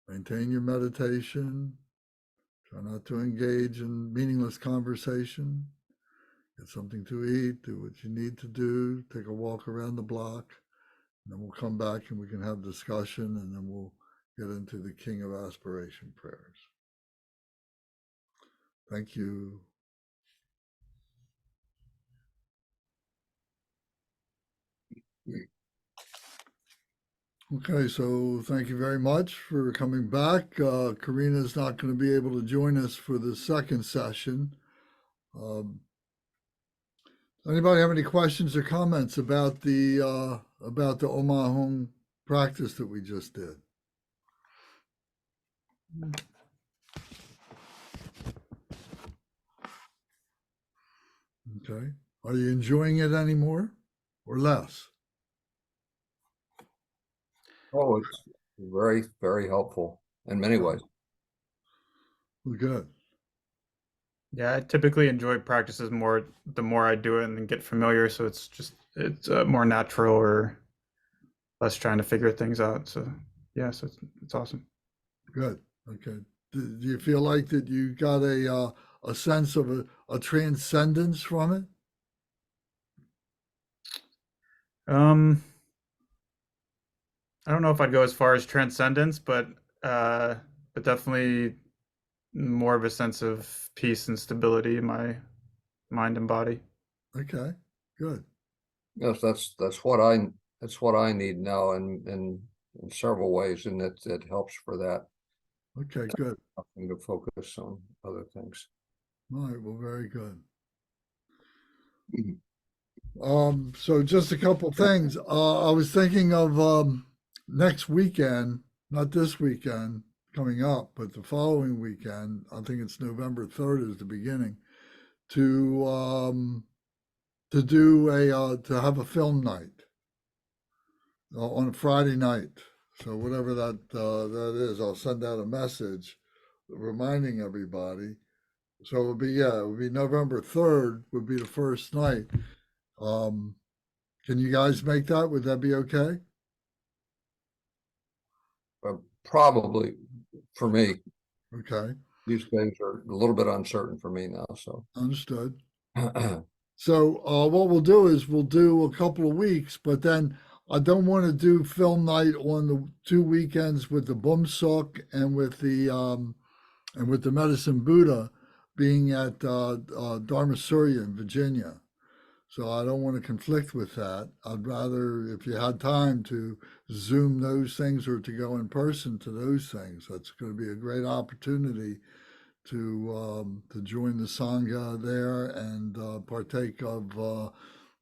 maintain your meditation. Try not to engage in meaningless conversation. Get something to eat, do what you need to do, take a walk around the block, and then we'll come back and we can have discussion, and then we'll get into the King of Aspiration prayers. Thank you. Okay, so thank you very much for coming back. Karina is not going to be able to join us for the second session. Anybody have any questions or comments about the Omahong practice that we just did? Okay. Are you enjoying it anymore or less? Oh, it's very, very helpful in many ways. Well, good. Yeah, I typically enjoy practices more the more I do it and then get familiar. So it's more natural or less trying to figure things out. So yeah, so it's awesome. Good. Okay. Do you feel like that you got a sense of a transcendence from it? I don't know if I'd go as far as transcendence, but definitely more of a sense of peace and stability in my mind and body. Okay. Good. Yes, that's what I need now in several ways, and it helps for that. Okay. Good. Nothing to focus on other things. All right. Well, very good. Mhm. So just a couple things. I was thinking of next weekend, not this weekend coming up, but the following weekend. I think it's November 3rd is the beginning to do to have a film night on a Friday night. So whatever that is, I'll send out a message reminding everybody. So it would be November 3rd would be the first night. Can you guys make that? Would that be okay? Probably for me, Okay, these things are a little bit uncertain for me now. So understood. So what we'll do is we'll do a couple of weeks, but then I don't want to do film night on the 2 weekends with the Bumsuk and with the Medicine Buddha being at Dharma Surya in Virginia. So I don't want to conflict with that. I'd rather, if you had time, to Zoom those things or to go in person to those things. That's going to be a great opportunity to join the Sangha there and partake of the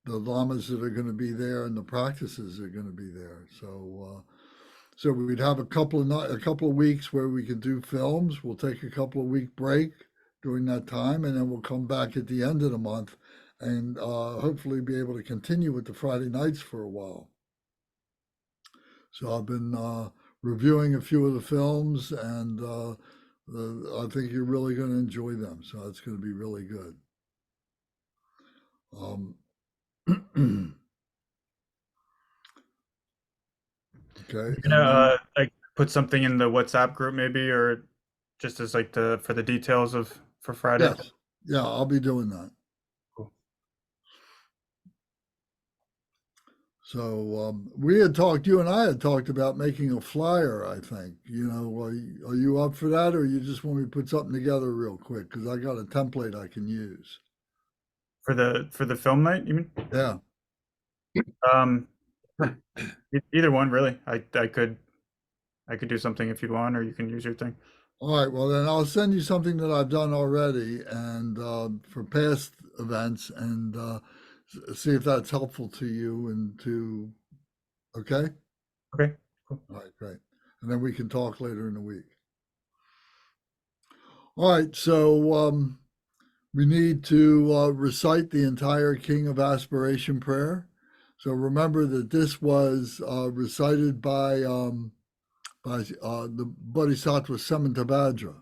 lamas that are going to be there and the practices that are going to be there. So we'd have a couple of weeks where we could do films. We'll take a couple of week break during that time, and then we'll come back at the end of the month and hopefully be able to continue with the Friday nights for a while. So I've been reviewing a few of the films, and I think you're really going to enjoy them. So it's going to be really good. Okay. You're gonna like put something in the WhatsApp group maybe, or just as like for the details of for Friday. Yes, yeah, I'll be doing that. Cool. So we had talked, you and I had talked about making a flyer, I think. Are you up for that, or you just want me to put something together real quick? Because I got a template I can use. For the film night, you mean? Yeah. Um, either one, really. I could do something if you'd want, or you can use your thing. All right. Well, then I'll send you something that I've done already and for past events and see if that's helpful to you okay? Okay, cool. All right, great. And then we can talk later in the week. All right. So we need to recite the entire King of Aspiration prayer. So remember that this was recited by the Bodhisattva Samantabhadra.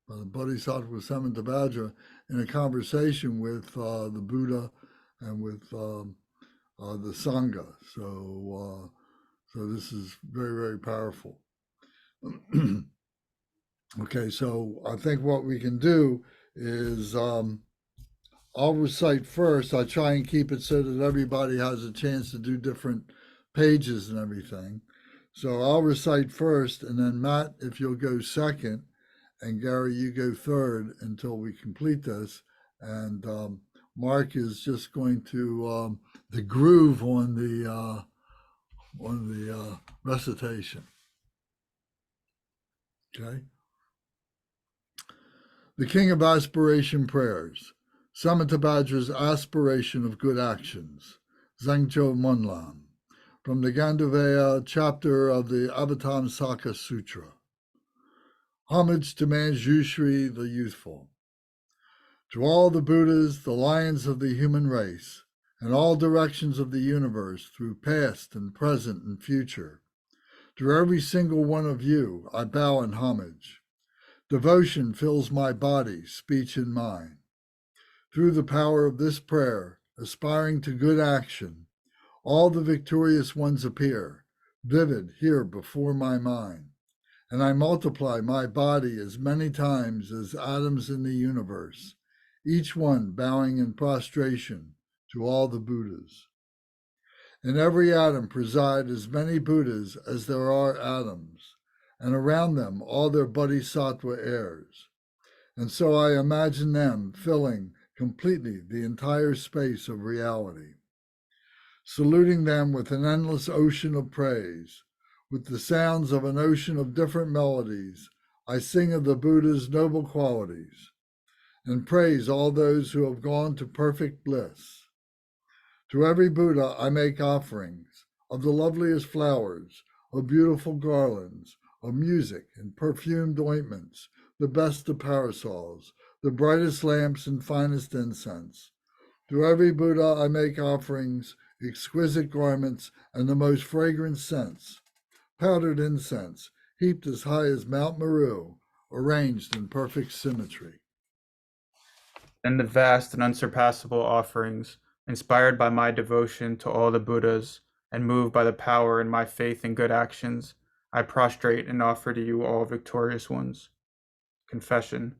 The Bodhisattva Samantabhadra in a conversation with the Buddha and with the Sangha. So this is very, very powerful. Okay, so I think what we can do is I'll recite first. I try and keep it so that everybody has a chance to do different pages and everything. So I'll recite first, and then Matt, if you'll go second, and Gary, you go third until we complete this. And Mark is just going to the groove on the recitation. Okay. The King of Aspiration Prayers. Samantabhadra's Aspiration of Good Actions. Zangcho Monlam. From the Gandhavaya chapter of the Avatamsaka Sutra. Homage to Manjushri the Youthful. To all the Buddhas, the lions of the human race, in all directions of the universe, through past and present and future. To every single one of you, I bow in homage. Devotion fills my body, speech, and mind. Through the power of this prayer, aspiring to good action, all the victorious ones appear, vivid here before my mind. And I multiply my body as many times as atoms in the universe, each one bowing in prostration to all the Buddhas. In every atom preside as many Buddhas as there are atoms, and around them all their Bodhisattva heirs. And so I imagine them filling completely the entire space of reality. Saluting them with an endless ocean of praise, with the sounds of an ocean of different melodies, I sing of the Buddha's noble qualities, and praise all those who have gone to perfect bliss. To every Buddha I make offerings of the loveliest flowers, of beautiful garlands, of music and perfumed ointments, the best of parasols, the brightest lamps and finest incense. To every Buddha I make offerings, exquisite garments, and the most fragrant scents, powdered incense, heaped as high as Mount Meru, arranged in perfect symmetry. And the vast and unsurpassable offerings, inspired by my devotion to all the Buddhas, and moved by the power in my faith and good actions, I prostrate and offer to you all victorious ones. Confession.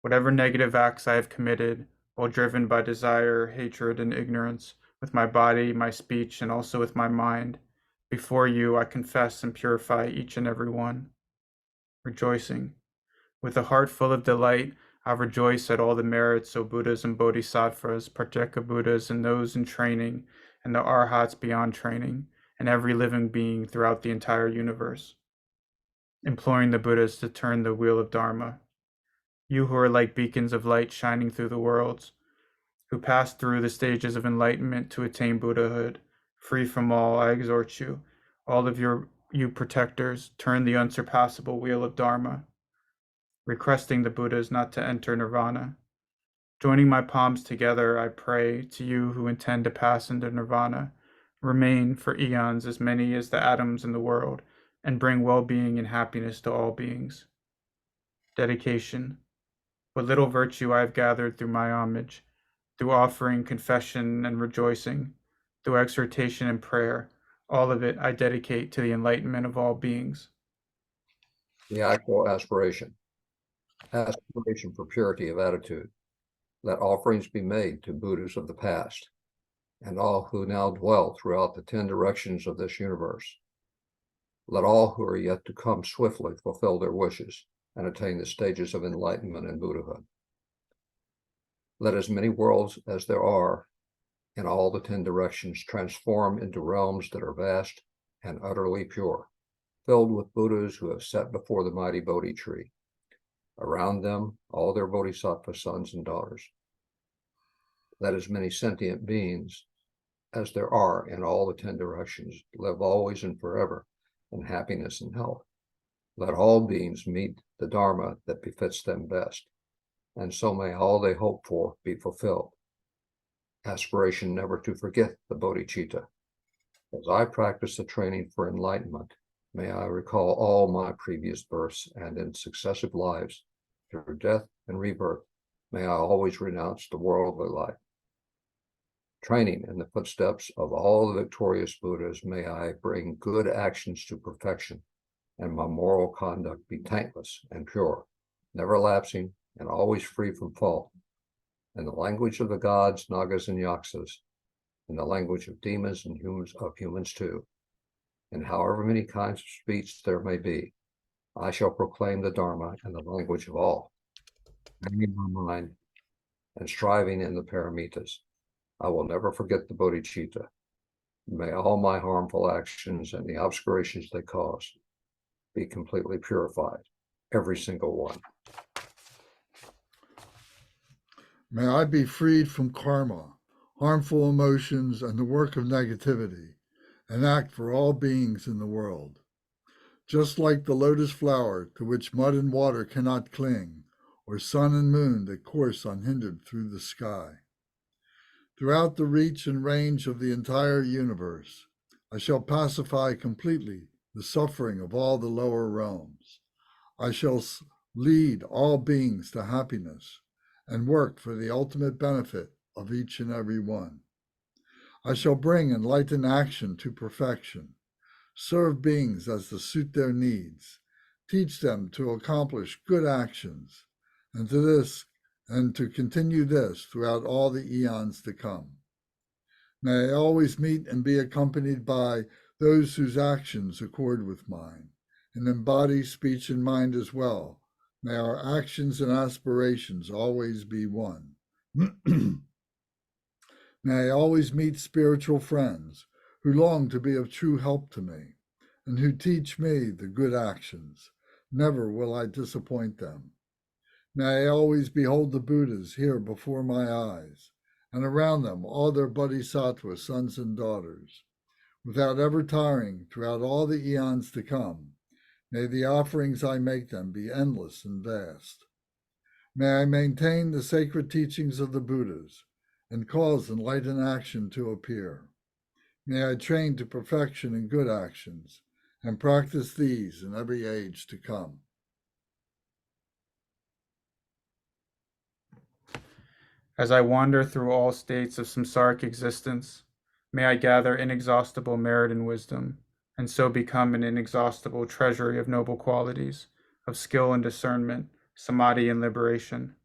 Whatever negative acts I have committed, while driven by desire, hatred, and ignorance, with my body, my speech, and also with my mind, before you I confess and purify each and every one. Rejoicing. With a heart full of delight, I rejoice at all the merits, O Buddhas and Bodhisattvas, Pratyeka Buddhas, and those in training, and the Arhats beyond training, and every living being throughout the entire universe. Imploring the Buddhas to turn the wheel of Dharma. You who are like beacons of light shining through the worlds, who pass through the stages of enlightenment to attain Buddhahood, free from all, I exhort you, all of you protectors, turn the unsurpassable wheel of Dharma, requesting the Buddhas not to enter nirvana. Joining my palms together, I pray to you who intend to pass into nirvana, remain for eons as many as the atoms in the world, and bring well-being and happiness to all beings. Dedication. What little virtue I have gathered through my homage, through offering, confession, and rejoicing, through exhortation and prayer, all of it I dedicate to the enlightenment of all beings. The actual aspiration for purity of attitude. Let offerings be made to Buddhas of the past, and all who now dwell throughout the 10 directions of this universe. Let all who are yet to come swiftly fulfill their wishes and attain the stages of enlightenment and Buddhahood. Let as many worlds as there are in all the 10 directions transform into realms that are vast and utterly pure, filled with Buddhas who have sat before the mighty Bodhi tree. Around them, all their Bodhisattva sons and daughters. Let as many sentient beings as there are in all the 10 directions live always and forever in happiness and health. Let all beings meet the Dharma that befits them best, and so may all they hope for be fulfilled. Aspiration never to forget the bodhicitta. As I practice the training for enlightenment, may I recall all my previous births, and in successive lives, through death and rebirth, may I always renounce the worldly life. Training in the footsteps of all the victorious Buddhas, may I bring good actions to perfection, and my moral conduct be taintless and pure, never lapsing, and always free from fault. In the language of the gods, Nagas, and Yaksas, in the language of demons and humans too, and however many kinds of speech there may be, I shall proclaim the Dharma in the language of all, bringing my mind and striving in the paramitas. I will never forget the bodhicitta. May all my harmful actions and the obscurations they cause be completely purified, every single one. May I be freed from karma, harmful emotions, and the work of negativity, and act for all beings in the world. Just like the lotus flower to which mud and water cannot cling, or sun and moon that course unhindered through the sky. Throughout the reach and range of the entire universe, I shall pacify completely the suffering of all the lower realms. I shall lead all beings to happiness and work for the ultimate benefit of each and every one. I shall bring enlightened action to perfection, serve beings as to suit their needs, teach them to accomplish good actions, and to continue this throughout all the eons to come. May I always meet and be accompanied by those whose actions accord with mine, and in body, speech, and mind as well. May our actions and aspirations always be one. May I always meet spiritual friends who long to be of true help to me, and who teach me the good actions. Never will I disappoint them. May I always behold the Buddhas here before my eyes, and around them all their Bodhisattva sons and daughters. Without ever tiring throughout all the eons to come, may the offerings I make them be endless and vast. May I maintain the sacred teachings of the Buddhas and cause enlightened action to appear. May I train to perfection in good actions and practice these in every age to come. As I wander through all states of samsaric existence, may I gather inexhaustible merit and wisdom, and so become an inexhaustible treasury of noble qualities, of skill and discernment, samadhi and liberation.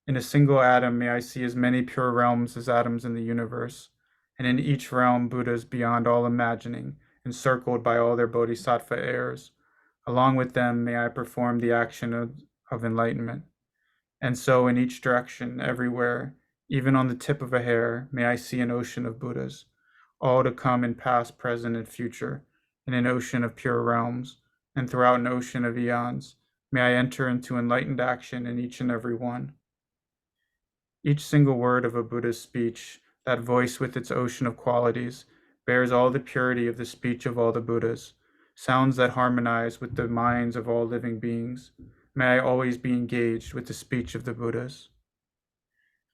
In a single atom may I see as many pure realms as atoms in the universe, and in each realm Buddhas beyond all imagining, encircled by all their bodhisattva heirs. Along with them may I perform the action of enlightenment. And so in each direction, everywhere, even on the tip of a hair, may I see an ocean of Buddhas, all to come in past, present, and future, in an ocean of pure realms, and throughout an ocean of eons, may I enter into enlightened action in each and every one. Each single word of a Buddha's speech, that voice with its ocean of qualities, bears all the purity of the speech of all the Buddhas, sounds that harmonize with the minds of all living beings. May I always be engaged with the speech of the Buddhas.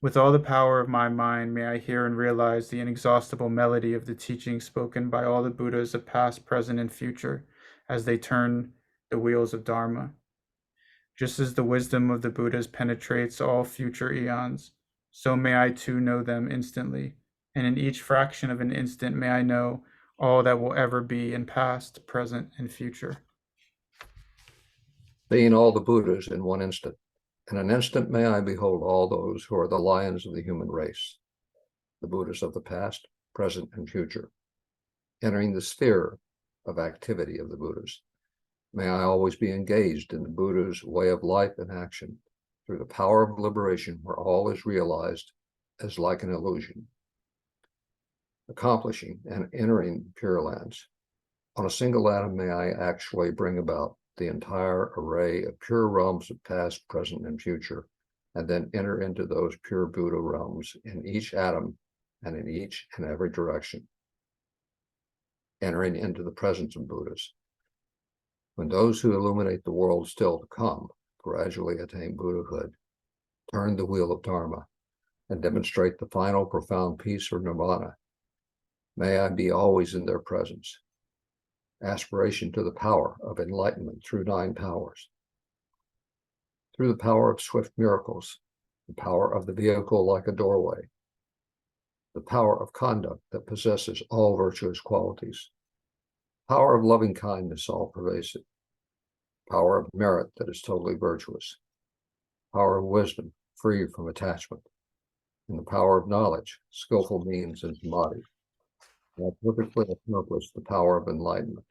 With all the power of my mind, may I hear and realize the inexhaustible melody of the teachings spoken by all the Buddhas of past, present, and future as they turn the wheels of Dharma. Just as the wisdom of the Buddhas penetrates all future eons, so may I too know them instantly, and in each fraction of an instant may I know all that will ever be in past, present, and future. Seeing all the Buddhas in one instant. In an instant may I behold all those who are the lions of the human race. the Buddhas of the past, present, and future, entering the sphere of activity of the Buddhas. May I always be engaged in the Buddha's way of life and action through the power of liberation where all is realized as like an illusion, accomplishing and entering Pure Lands. On a single atom, may I actually bring about the entire array of pure realms of past, present, and future, and then enter into those pure Buddha realms in each atom and in each and every direction, entering into the presence of Buddhas. When those who illuminate the world still to come gradually attain Buddhahood, turn the wheel of Dharma, and demonstrate the final profound peace or nirvana, may I be always in their presence. Aspiration to the power of enlightenment through 9 powers. Through the power of swift miracles, the power of the vehicle like a doorway, the power of conduct that possesses all virtuous qualities, power of loving kindness all pervasive, power of merit that is totally virtuous, power of wisdom free from attachment, and the power of knowledge, skillful means and samadhi, that perfectly accomplish the power of enlightenment.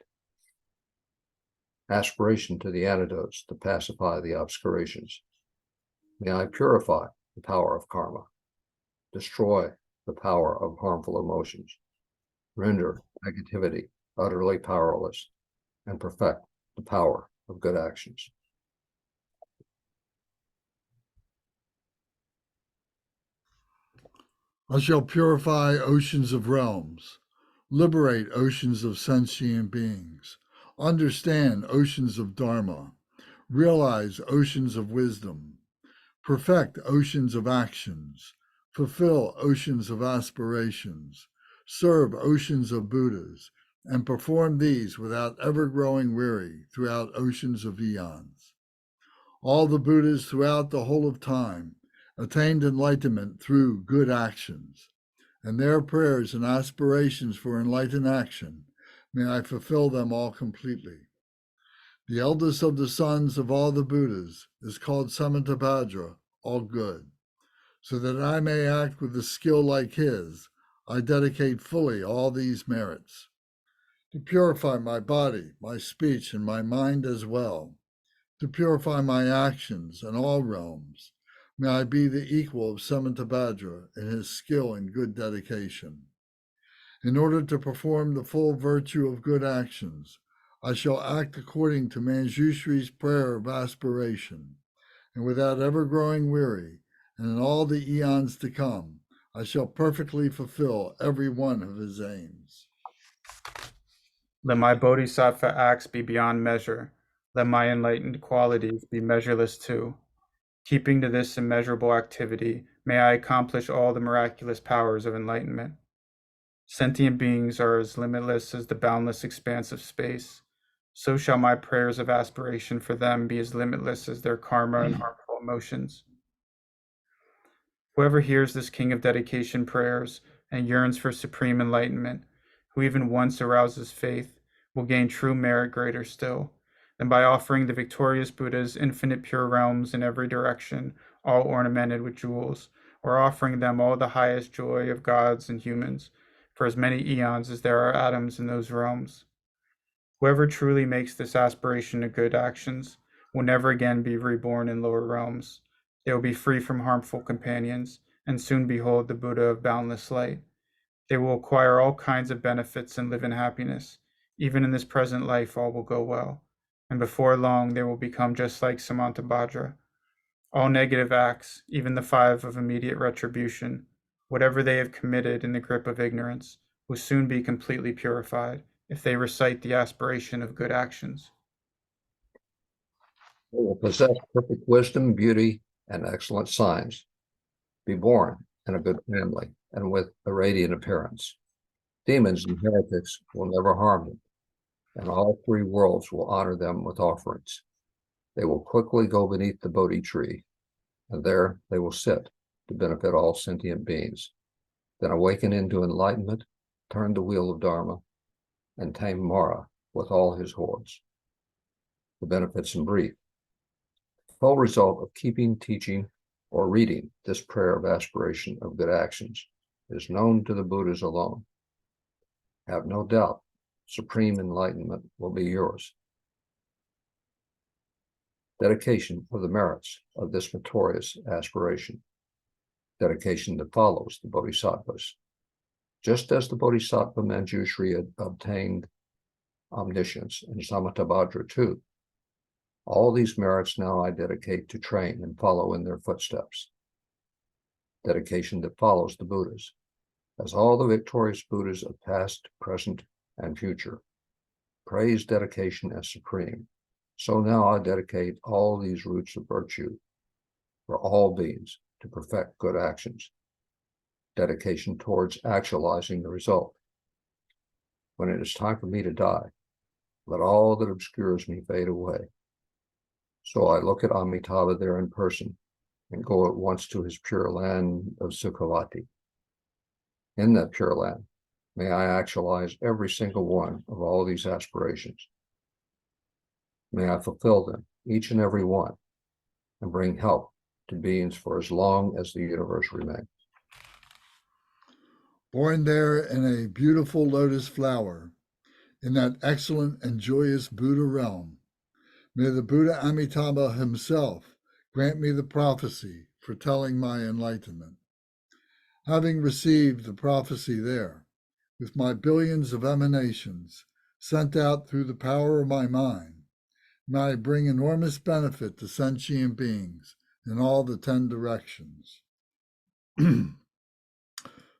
Aspiration to the antidotes to pacify the obscurations. May I purify the power of karma, destroy the power of harmful emotions, render negativity utterly powerless, and perfect the power of good actions. I shall purify oceans of realms, liberate oceans of sentient beings, understand oceans of Dharma, realize oceans of wisdom, perfect oceans of actions, fulfill oceans of aspirations, serve oceans of Buddhas, and perform these without ever growing weary throughout oceans of eons. All the Buddhas throughout the whole of time attained enlightenment through good actions, and their prayers and aspirations for enlightened action, may I fulfill them all completely. The eldest of the sons of all the Buddhas is called Samantabhadra, all good. So that I may act with a skill like his, I dedicate fully all these merits. To purify my body, my speech, and my mind as well, to purify my actions in all realms, may I be the equal of Samantabhadra in his skill and good dedication. In order to perform the full virtue of good actions, I shall act according to Manjushri's prayer of aspiration, and without ever growing weary, and in all the eons to come, I shall perfectly fulfill every one of his aims. Let my bodhisattva acts be beyond measure. Let my enlightened qualities be measureless too. Keeping to this immeasurable activity, may I accomplish all the miraculous powers of enlightenment. Sentient beings are as limitless as the boundless expanse of space. So shall my prayers of aspiration for them be as limitless as their karma and harmful emotions. Whoever hears this king of dedication prayers and yearns for supreme enlightenment, who even once arouses faith, will gain true merit greater still, than by offering the victorious Buddhas infinite pure realms in every direction, all ornamented with jewels, or offering them all the highest joy of gods and humans, for as many eons as there are atoms in those realms. Whoever truly makes this aspiration to good actions will never again be reborn in lower realms. They will be free from harmful companions, and soon behold the Buddha of boundless light. They will acquire all kinds of benefits and live in happiness. Even in this present life, all will go well, and before long they will become just like Samantabhadra. All negative acts, even the 5 of immediate retribution, whatever they have committed in the grip of ignorance, will soon be completely purified if they recite the aspiration of good actions. They will possess perfect wisdom, beauty, and excellent signs, be born in a good family, and with a radiant appearance. Demons and heretics will never harm them, and all 3 worlds will honor them with offerings. They will quickly go beneath the Bodhi tree, and there they will sit to benefit all sentient beings. Then awaken into enlightenment, turn the wheel of Dharma, and tame Mara with all his hordes. The benefits in brief. Full result of keeping, teaching, or reading this prayer of aspiration of good actions is known to the Buddhas alone. Have no doubt, supreme enlightenment will be yours. Dedication of the merits of this notorious aspiration. Dedication that follows the Bodhisattvas. Just as the Bodhisattva Manjushri obtained omniscience and Samattabhadra too, all these merits now I dedicate to train and follow in their footsteps. Dedication that follows the Buddhas, as all the victorious Buddhas of past, present, and future praise dedication as supreme. So now I dedicate all these roots of virtue for all beings to perfect good actions. Dedication towards actualizing the result. When it is time for me to die, let all that obscures me fade away. So I look at Amitabha there in person and go at once to his pure land of Sukhavati. In that pure land, may I actualize every single one of all these aspirations. May I fulfill them, each and every one, and bring help to beings for as long as the universe remains. Born there in a beautiful lotus flower, in that excellent and joyous Buddha realm, may the Buddha Amitabha himself grant me the prophecy foretelling my enlightenment. Having received the prophecy there, with my billions of emanations sent out through the power of my mind, may I bring enormous benefit to sentient beings in all the 10 directions.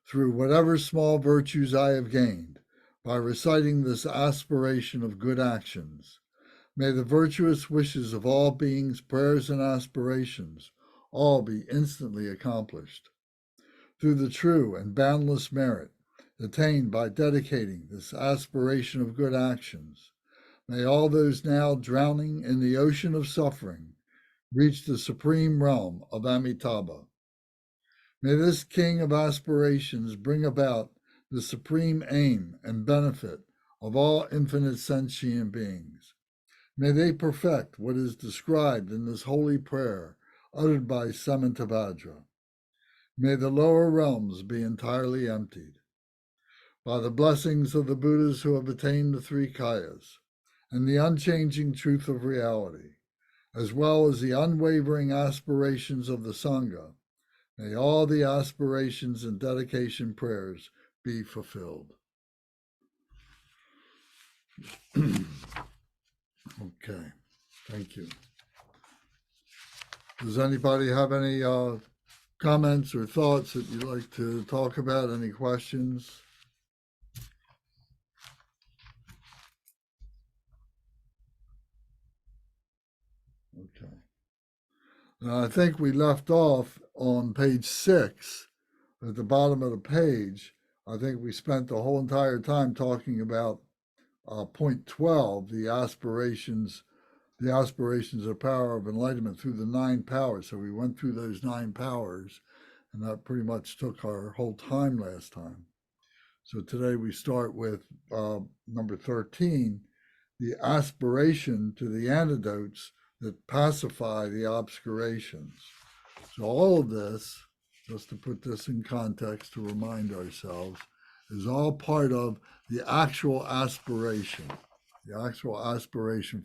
Through whatever small virtues I have gained by reciting this aspiration of good actions, may the virtuous wishes of all beings, prayers, and aspirations all be instantly accomplished. Through the true and boundless merit attained by dedicating this aspiration of good actions, may all those now drowning in the ocean of suffering reach the supreme realm of Amitabha. May this king of aspirations bring about the supreme aim and benefit of all infinite sentient beings. May they perfect what is described in this holy prayer uttered by Samantabhadra. May the lower realms be entirely emptied. By the blessings of the Buddhas who have attained the 3 kayas and the unchanging truth of reality, as well as the unwavering aspirations of the Sangha, may all the aspirations and dedication prayers be fulfilled. Okay, thank you. Does anybody have any comments or thoughts that you'd like to talk about? Any questions? Okay. Now, I think we left off on page 6 at the bottom of the page. I think we spent the whole entire time talking about point 12, the aspirations of power of enlightenment through the 9 powers. So we went through those 9 powers, and that pretty much took our whole time last time. So today we start with number 13, the aspiration to the antidotes that pacify the obscurations. So all of this, just to put this in context to remind ourselves, is all part of the actual aspiration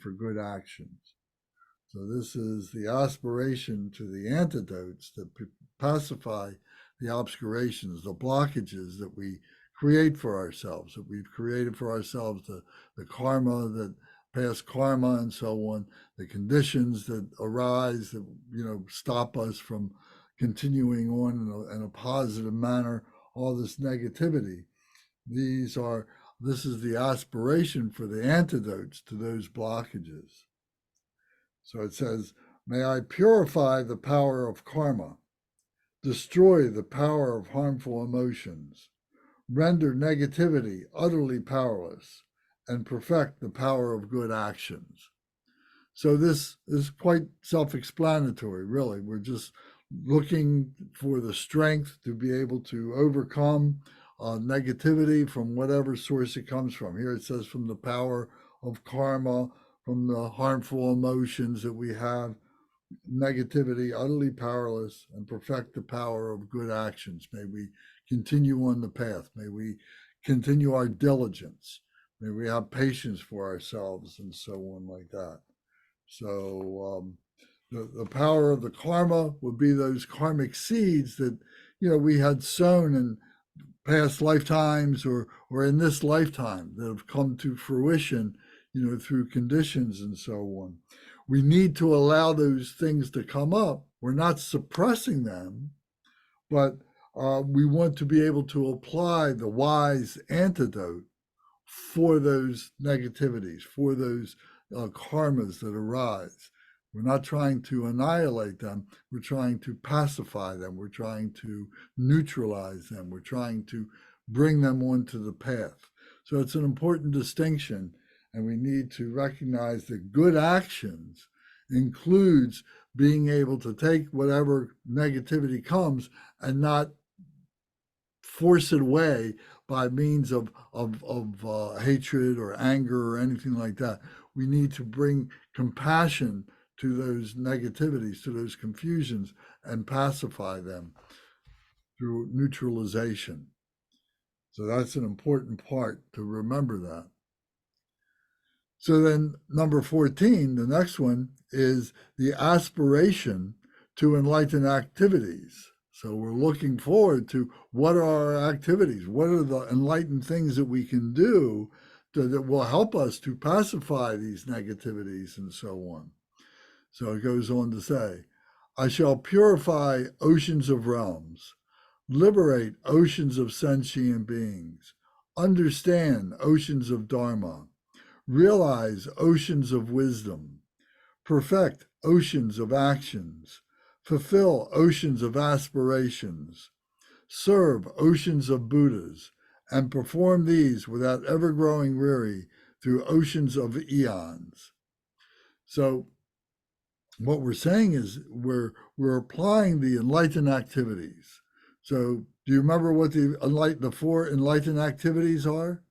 for good actions. So this is the aspiration to the antidotes that pacify the obscurations, the blockages that we create for ourselves, that we've created for ourselves, the karma, that past karma and so on, the conditions that arise that stop us from continuing on in a positive manner, all this negativity. This is the aspiration for the antidotes to those blockages. So it says, may I purify the power of karma, destroy the power of harmful emotions, render negativity utterly powerless, and perfect the power of good actions. So this is quite self-explanatory, really. We're just looking for the strength to be able to overcome negativity from whatever source it comes from. Here it says from the power of karma, from the harmful emotions that we have, negativity utterly powerless, and perfect the power of good actions. May we continue on the path. May we continue our diligence. May we have patience for ourselves and so on like that. So the power of the karma would be those karmic seeds that, we had sown in past lifetimes or in this lifetime that have come to fruition, through conditions and so on. We need to allow those things to come up. We're not suppressing them, but we want to be able to apply the wise antidote for those negativities, for those karmas that arise. We're not trying to annihilate them. We're trying to pacify them. We're trying to neutralize them. We're trying to bring them onto the path. So it's an important distinction, and we need to recognize that good actions includes being able to take whatever negativity comes and not force it away by means of hatred or anger or anything like that. We need to bring compassion to those negativities, to those confusions, and pacify them through neutralization. So that's an important part to remember that. So then number 14, the next one, is the aspiration to enlighten activities. So we're looking forward to what are our activities? What are the enlightened things that we can do that will help us to pacify these negativities and so on? So it goes on to say, I shall purify oceans of realms, liberate oceans of sentient beings, understand oceans of Dharma, realize oceans of wisdom, perfect oceans of actions, fulfill oceans of aspirations, serve oceans of Buddhas, and perform these without ever growing weary through oceans of eons. So what we're saying is we're applying the enlightened activities. So do you remember what the 4 enlightened activities are?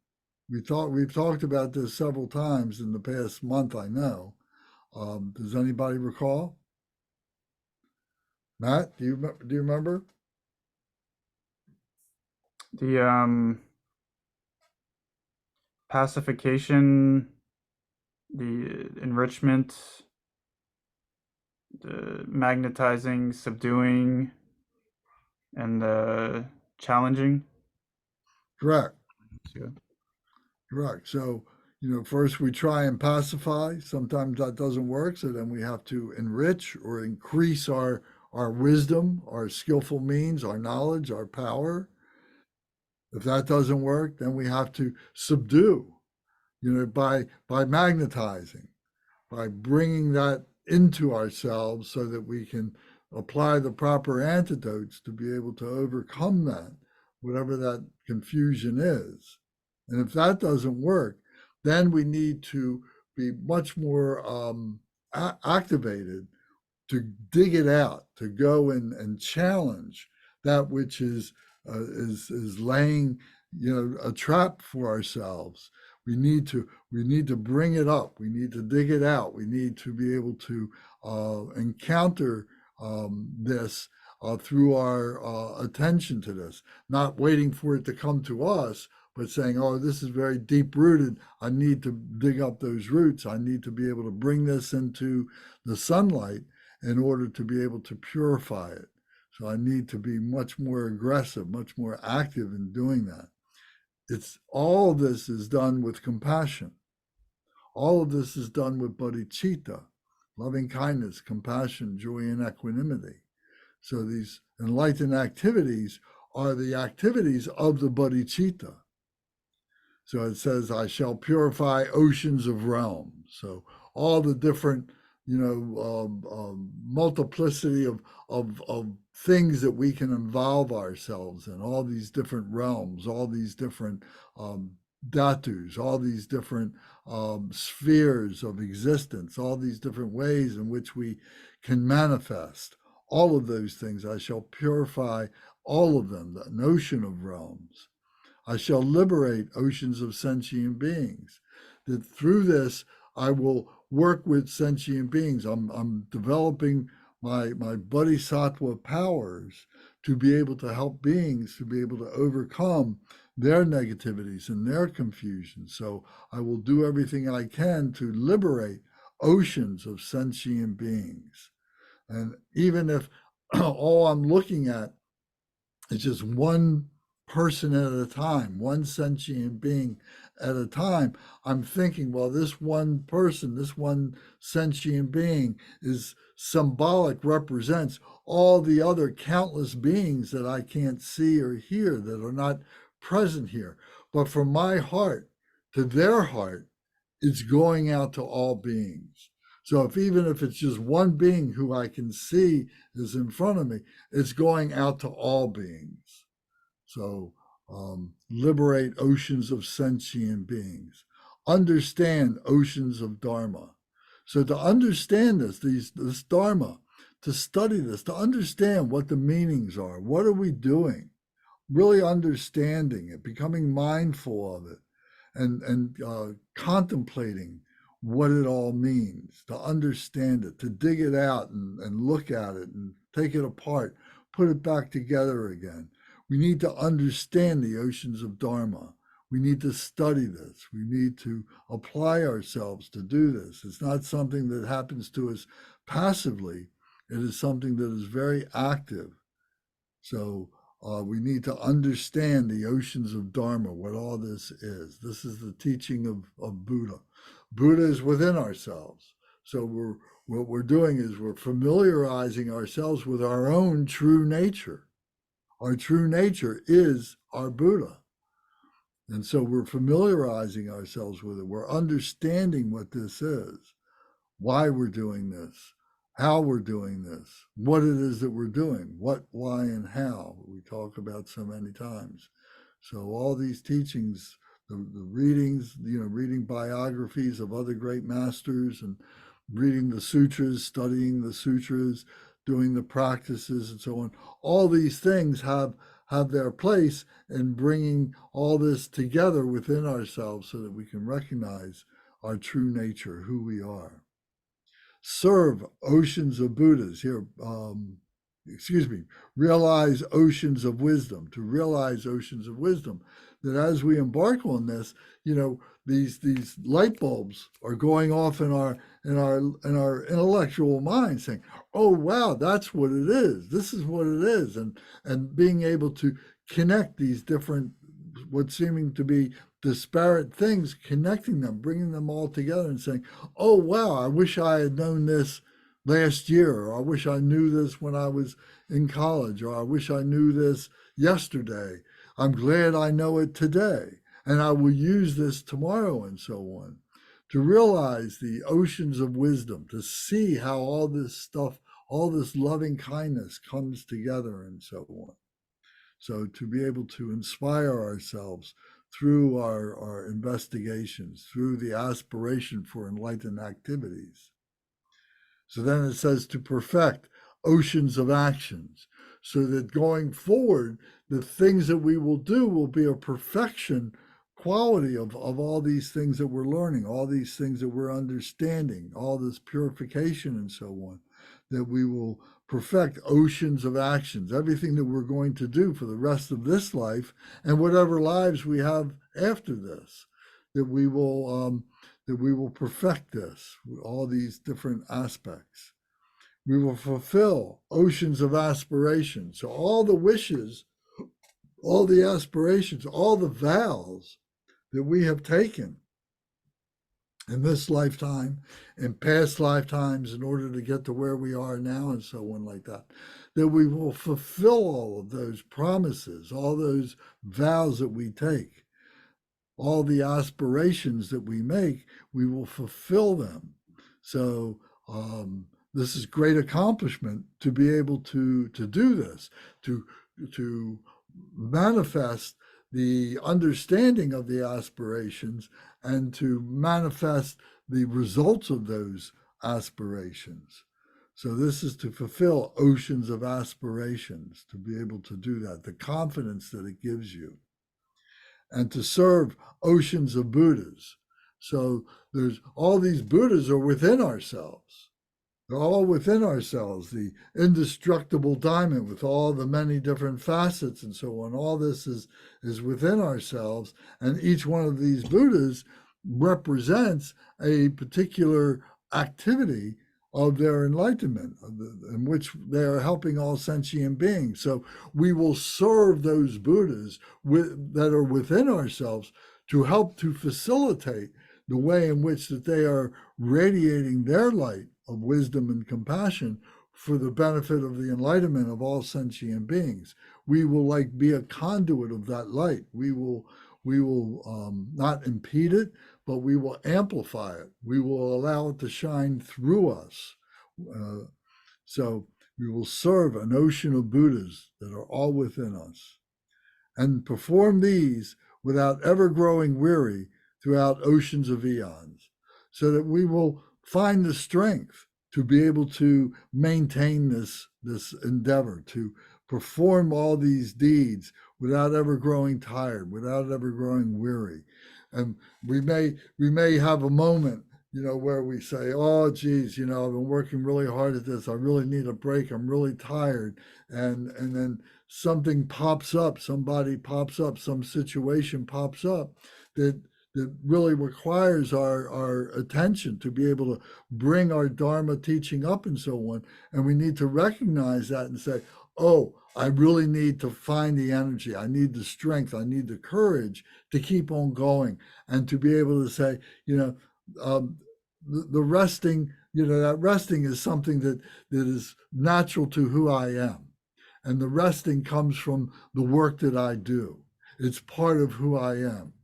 We've talked about this several times in the past month, I know. Does anybody recall? Matt, do you remember? The pacification, the enrichment, the magnetizing, subduing, and the challenging. Correct. Yeah. Correct. So, first we try and pacify. Sometimes that doesn't work. So then we have to enrich or increase our wisdom, our skillful means, our knowledge, our power. If that doesn't work, then we have to subdue, by magnetizing, by bringing that into ourselves so that we can apply the proper antidotes to be able to overcome that, whatever that confusion is. And if that doesn't work, then we need to be much more activated to dig it out, to go and challenge that which is laying, a trap for ourselves. We need to bring it up. We need to dig it out. We need to be able to encounter this through our attention to this, not waiting for it to come to us, but saying, oh, this is very deep rooted. I need to dig up those roots. I need to be able to bring this into the sunlight in order to be able to purify it. So I need to be much more aggressive, much more active in doing that. All of this is done with compassion. All of this is done with bodhicitta, loving kindness, compassion, joy, and equanimity. So these enlightened activities are the activities of the bodhicitta. So it says, I shall purify oceans of realms. So all the different, multiplicity of things that we can involve ourselves in, all these different realms, all these different dhatus, all these different spheres of existence, all these different ways in which we can manifest. All of those things, I shall purify all of them, the notion of realms. I shall liberate oceans of sentient beings. That through this, I will work with sentient beings. I'm developing my bodhisattva powers to be able to help beings to be able to overcome their negativities and their confusion. So I will do everything I can to liberate oceans of sentient beings. And even if all I'm looking at is just one person at a time, one sentient being at a time, I'm thinking, well, this one person, this one sentient being is symbolic, represents all the other countless beings that I can't see or hear, that are not present here. But from my heart to their heart, it's going out to all beings. So even if it's just one being who I can see is in front of me, it's going out to all beings. So liberate oceans of sentient beings. Understand oceans of Dharma. So to understand this Dharma, to study this, to understand what the meanings are, what are we doing, really understanding it, becoming mindful of it, and contemplating what it all means, to understand it, to dig it out and look at it and take it apart, put it back together again. We need to understand the oceans of Dharma. We need to study this. We need to apply ourselves to do this. It's not something that happens to us passively. It is something that is very active. So we need to understand the oceans of Dharma, what all this is. This is the teaching of Buddha. Buddha is within ourselves. So what we're doing is we're familiarizing ourselves with our own true nature. Our true nature is our Buddha. And so we're familiarizing ourselves with it. We're understanding what this is, why we're doing this, how we're doing this, what it is that we're doing, what, why, and how we talk about so many times. So all these teachings, the readings, reading biographies of other great masters and reading the sutras, studying the sutras, doing the practices and so on, all these things have their place in bringing all this together within ourselves so that we can recognize our true nature, who we are. Serve oceans of Buddhas. Realize oceans of wisdom. To realize oceans of wisdom, that as we embark on this, these light bulbs are going off in our intellectual mind, saying, "Oh wow, that's what it is. This is what it is," and being able to connect these different, what seeming to be disparate things, connecting them, bringing them all together and saying, "Oh, wow, I wish I had known this last year, or I wish I knew this when I was in college, or I wish I knew this yesterday. I'm glad I know it today, and I will use this tomorrow," and so on. To realize the oceans of wisdom, to see how all this stuff, all this loving kindness comes together and so on. So to be able to inspire ourselves through our investigations, through the aspiration for enlightened activities. So then it says to perfect oceans of actions, so that going forward, the things that we will do will be a perfection quality of all these things that we're learning, all these things that we're understanding, all this purification and so on, that we will perfect oceans of actions, everything that we're going to do for the rest of this life and whatever lives we have after this, that we will perfect this, all these different aspects. We will fulfill oceans of aspiration. So all the wishes, all the aspirations, all the vows that we have taken in this lifetime, in past lifetimes, in order to get to where we are now and so on like that, that we will fulfill all of those promises, all those vows that we take, all the aspirations that we make, we will fulfill them. So this is great accomplishment to be able to do this, to manifest the understanding of the aspirations and to manifest the results of those aspirations. So this is to fulfill oceans of aspirations, to be able to do that, the confidence that it gives you, and to serve oceans of Buddhas. So there's all these Buddhas are within ourselves. They're all within ourselves, the indestructible diamond with all the many different facets and so on. All this is within ourselves, and each one of these Buddhas represents a particular activity of their enlightenment, in which they are helping all sentient beings. So we will serve those Buddhas that are within ourselves to help to facilitate the way in which that they are radiating their light of wisdom and compassion for the benefit of the enlightenment of all sentient beings. We will like be a conduit of that light. We will not impede it, but we will amplify it. We will allow it to shine through us. So we will serve an ocean of Buddhas that are all within us, and perform these without ever growing weary throughout oceans of eons, so that we will find the strength to be able to maintain this endeavor, to perform all these deeds without ever growing tired, without ever growing weary. And we may have a moment, where we say, oh, geez, I've been working really hard at this. I really need a break. I'm really tired. And then something pops up, somebody pops up, some situation pops up that really requires our attention to be able to bring our Dharma teaching up and so on. And we need to recognize that and say, oh, I really need to find the energy. I need the strength. I need the courage to keep on going, and to be able to say, the resting, that resting is something that is natural to who I am. And the resting comes from the work that I do. It's part of who I am.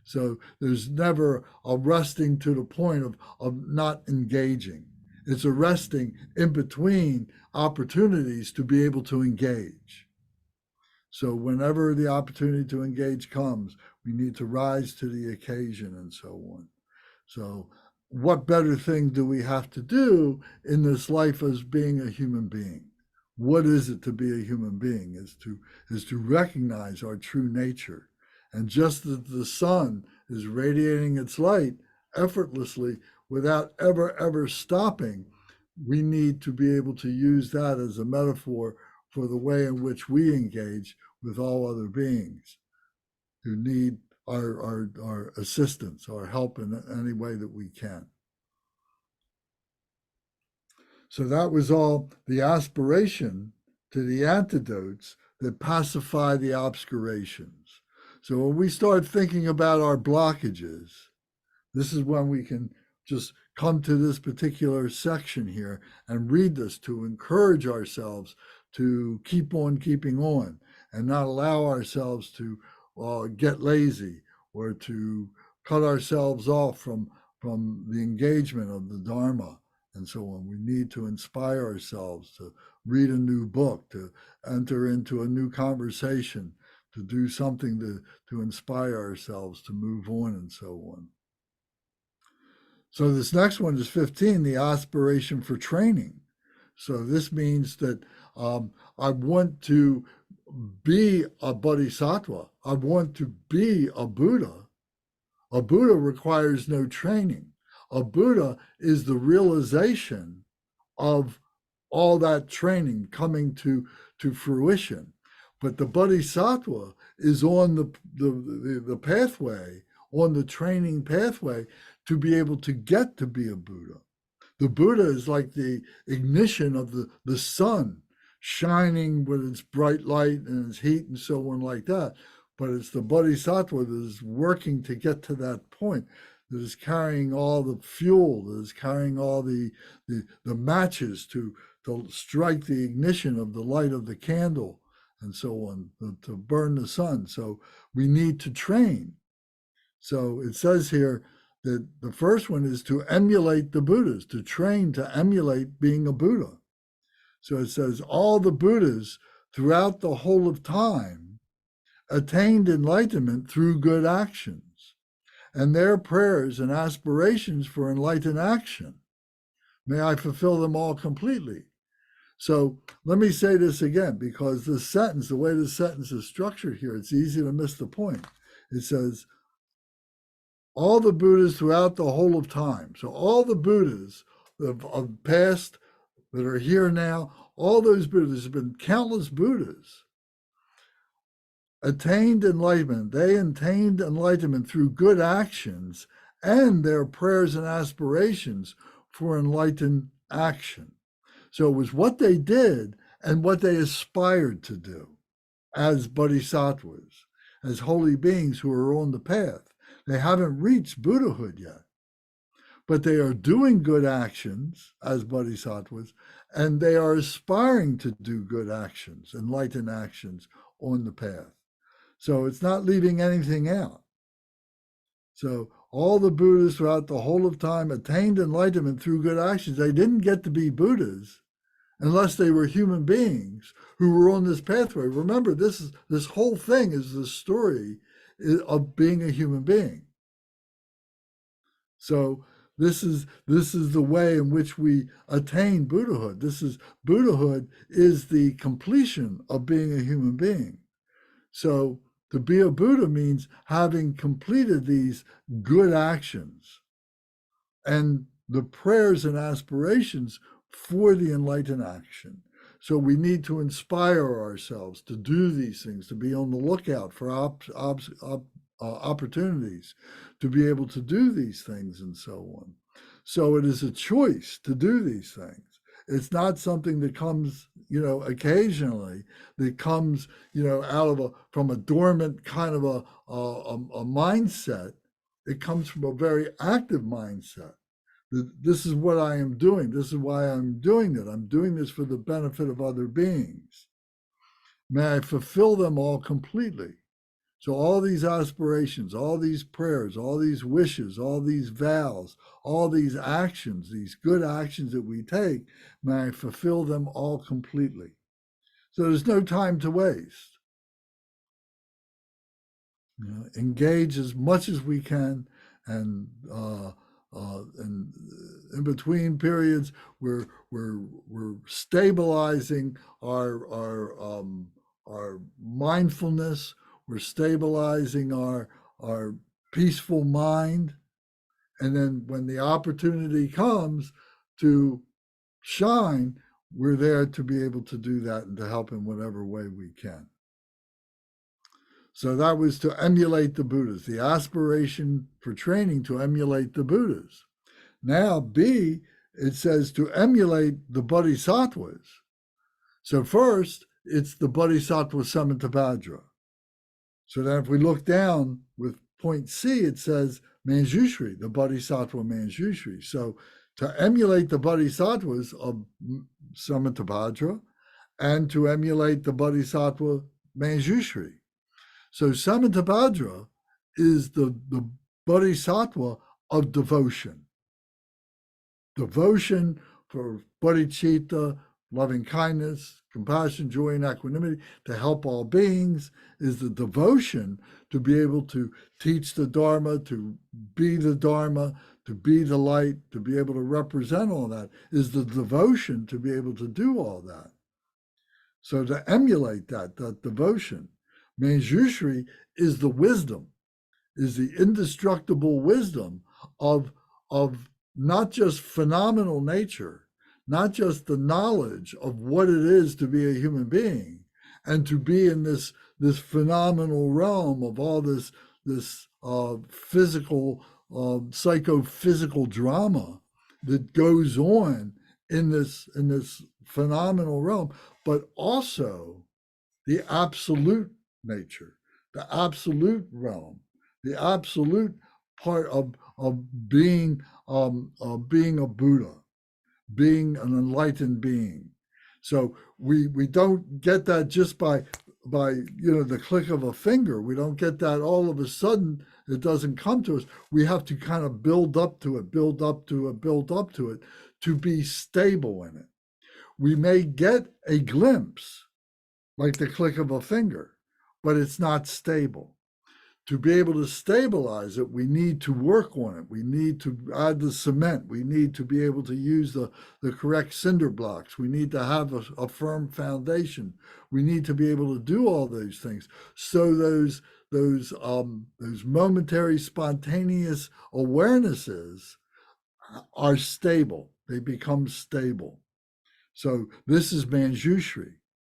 So there's never a resting to the point of not engaging. It's a resting in between opportunities to be able to engage. So whenever the opportunity to engage comes, we need to rise to the occasion and so on. So what better thing do we have to do in this life as being a human being? What is it to be a human being? Is to recognize our true nature. And just as the sun is radiating its light effortlessly without ever stopping, we need to be able to use that as a metaphor for the way in which we engage with all other beings who need our assistance, our help in any way that we can. So that was all the aspiration to the antidotes that pacify the obscurations. So when we start thinking about our blockages, this is when we can just come to this particular section here and read this to encourage ourselves to keep on keeping on and not allow ourselves to get lazy or to cut ourselves off from the engagement of the Dharma and so on. We need to inspire ourselves to read a new book, to enter into a new conversation, to do something to inspire ourselves to move on and so on. So this next one is 15, the aspiration for training. So this means that I want to be a bodhisattva. I want to be a Buddha. A Buddha requires no training. A Buddha is the realization of all that training coming to fruition. But the bodhisattva is on the pathway, on the training pathway to be able to get to be a Buddha. The Buddha is like the ignition of the sun shining with its bright light and its heat and so on like that. But it's the bodhisattva that is working to get to that point, that is carrying all the fuel, that is carrying all the matches to strike the ignition of the light of the candle and so on, to burn the sun. So we need to train. So it says here that the first one is to emulate the Buddhas, to train to emulate being a Buddha. So it says all the Buddhas throughout the whole of time attained enlightenment through good actions, and their prayers and aspirations for enlightened action. May I fulfill them all completely. So let me say this again, because this sentence, the way this sentence is structured here, it's easy to miss the point. It says, all the Buddhas throughout the whole of time. So all the Buddhas of past that are here now, all those Buddhas, there's been countless Buddhas, attained enlightenment. They attained enlightenment through good actions and their prayers and aspirations for enlightened action. So it was what they did and what they aspired to do as bodhisattvas, as holy beings who are on the path. They haven't reached Buddhahood yet, but they are doing good actions as bodhisattvas, and they are aspiring to do good actions, enlightened actions on the path. So it's not leaving anything out. So all the Buddhas throughout the whole of time attained enlightenment through good actions. They didn't get to be Buddhas unless they were human beings who were on this pathway. Remember, this whole thing is the story of being a human being. So this is the way in which we attain Buddhahood. Buddhahood is the completion of being a human being. So to be a Buddha means having completed these good actions and the prayers and aspirations for the enlightened action. So we need to inspire ourselves to do these things, to be on the lookout for opportunities to be able to do these things and so on. So it is a choice to do these things. It's not something that comes, occasionally, that comes, from a dormant kind of a mindset. It comes from a very active mindset. This is what I am doing. This is why I'm doing it. I'm doing this for the benefit of other beings. May I fulfill them all completely. So all these aspirations, all these prayers, all these wishes, all these vows, all these actions, these good actions that we take, may I fulfill them all completely. So there's no time to waste. Engage as much as we can, and in between periods, we're stabilizing our mindfulness. We're stabilizing our peaceful mind. And then when the opportunity comes to shine, we're there to be able to do that and to help in whatever way we can. So that was to emulate the Buddhas, the aspiration for training to emulate the Buddhas. Now, B, it says to emulate the Bodhisattvas. So first, it's the Bodhisattva Samantabhadra. So then if we look down with point C, it says Manjushri, the Bodhisattva Manjushri. So to emulate the Bodhisattvas of Samantabhadra and to emulate the Bodhisattva Manjushri. So Samantabhadra is the Bodhisattva of devotion. Devotion for bodhicitta, loving kindness, compassion, joy, and equanimity, to help all beings, is the devotion to be able to teach the Dharma, to be the Dharma, to be the light, to be able to represent all that, is the devotion to be able to do all that. So to emulate that devotion. Manjushri is the wisdom, is the indestructible wisdom of not just phenomenal nature, not just the knowledge of what it is to be a human being and to be in this phenomenal realm of all this physical, psychophysical drama that goes on in this phenomenal realm, but also the absolute nature, the absolute realm, the absolute part of being a Buddha, being an enlightened being. So we don't get that just by the click of a finger. We don't get that all of a sudden. It doesn't come to us. We have to kind of build up to it to be stable in it. We may get a glimpse, like the click of a finger, but it's not stable. To be able to stabilize it, we need to work on it. We need to add the cement. We need to be able to use the correct cinder blocks. We need to have a firm foundation. We need to be able to do all those things. So those momentary spontaneous awarenesses are stable. They become stable. So this is Manjushri.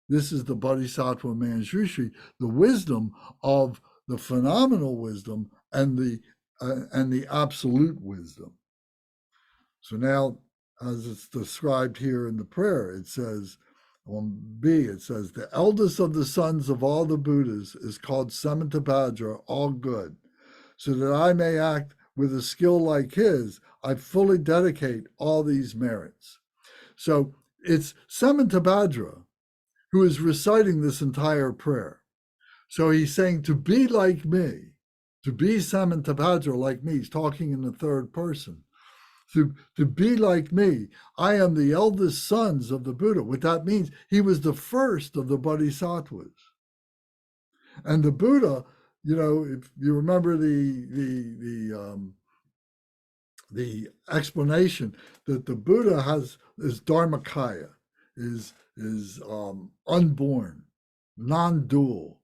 This is the Bodhisattva Manjushri, the wisdom of the phenomenal wisdom and the absolute wisdom. So now, as it's described here in the prayer, it says, on B, it says, the eldest of the sons of all the Buddhas is called Samantabhadra, all good. So that I may act with a skill like his, I fully dedicate all these merits. So it's Samantabhadra who is reciting this entire prayer. So he's saying, to be like me, to be Samantabhadra like me, he's talking in the third person. To be like me, I am the eldest sons of the Buddha. What that means, he was the first of the Bodhisattvas. And the Buddha, if you remember the explanation that the Buddha is Dharmakaya, is unborn, non-dual,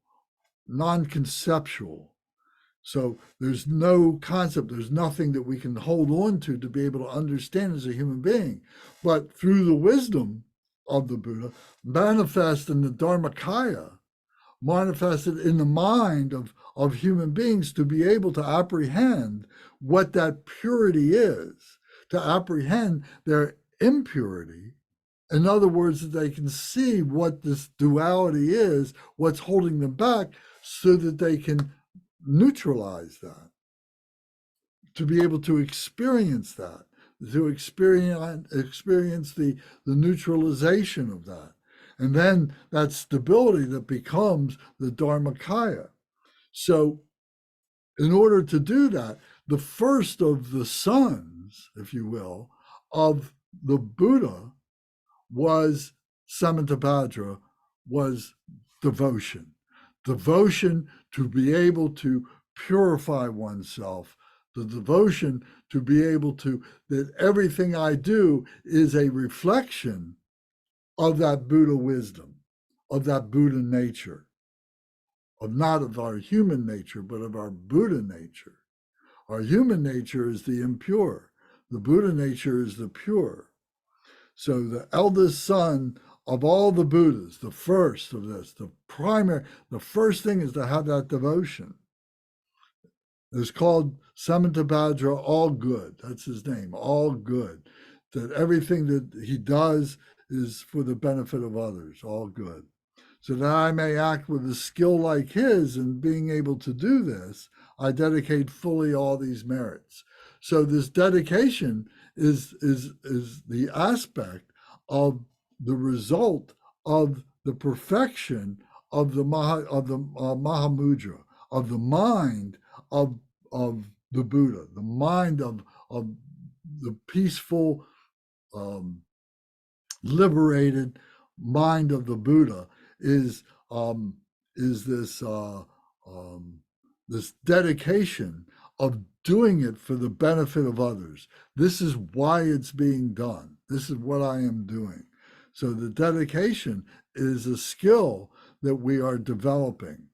non-conceptual. So there's no concept, there's nothing that we can hold on to be able to understand as a human being. But through the wisdom of the Buddha, manifest in the Dharmakaya, manifested in the mind of human beings, to be able to apprehend what that purity is, to apprehend their impurity. In other words, that they can see what this duality is, what's holding them back, so that they can neutralize that, to be able to experience that, to experience the neutralization of that. And then that stability that becomes the Dharmakaya. So in order to do that, the first of the sons, if you will, of the Buddha was Samantabhadra, was devotion. Devotion to be able to purify oneself, the devotion to be able to, that everything I do is a reflection of that Buddha wisdom, of that Buddha nature, not of our human nature, but of our Buddha nature. Our human nature is the impure. The Buddha nature is the pure. So the eldest son of all the Buddhas, the first of this, the first thing is to have that devotion. It's called Samantabhadra, all good. That's his name, all good. That everything that he does is for the benefit of others, all good. So that I may act with a skill like his, and being able to do this, I dedicate fully all these merits. So this dedication is the aspect of the result of the perfection of the Mahamudra, of the mind of the Buddha, the mind of the peaceful, liberated mind of the Buddha is this dedication of doing it for the benefit of others. This is why it's being done. This is what I am doing. So the dedication is a skill that we are developing.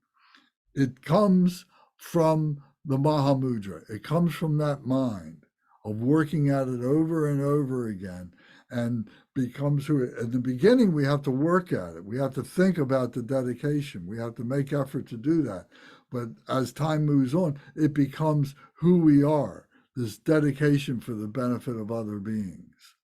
It comes from the Mahamudra. It comes from that mind of working at it over and over again, and becomes who it. At the beginning, we have to work at it. We have to think about the dedication. We have to make effort to do that. But as time moves on, it becomes who we are, this dedication for the benefit of other beings.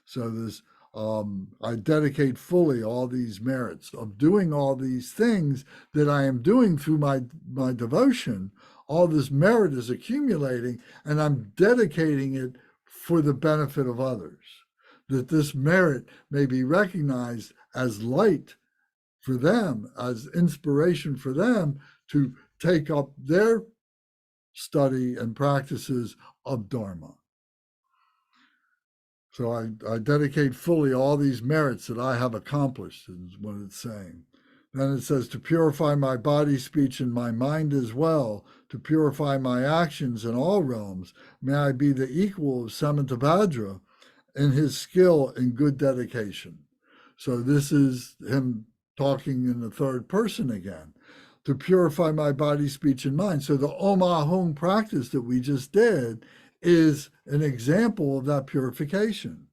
So this, I dedicate fully all these merits of doing all these things that I am doing through my devotion. All this merit is accumulating, and I'm dedicating it for the benefit of others, that this merit may be recognized as light for them, as inspiration for them to take up their study and practices of Dharma. So I dedicate fully all these merits that I have accomplished, is what it's saying. Then it says, to purify my body, speech, and my mind as well, to purify my actions in all realms, may I be the equal of Samantabhadra in his skill and good dedication. So this is him talking in the third person again. To purify my body, speech, and mind. So the Om Ahung practice that we just did is an example of that purification.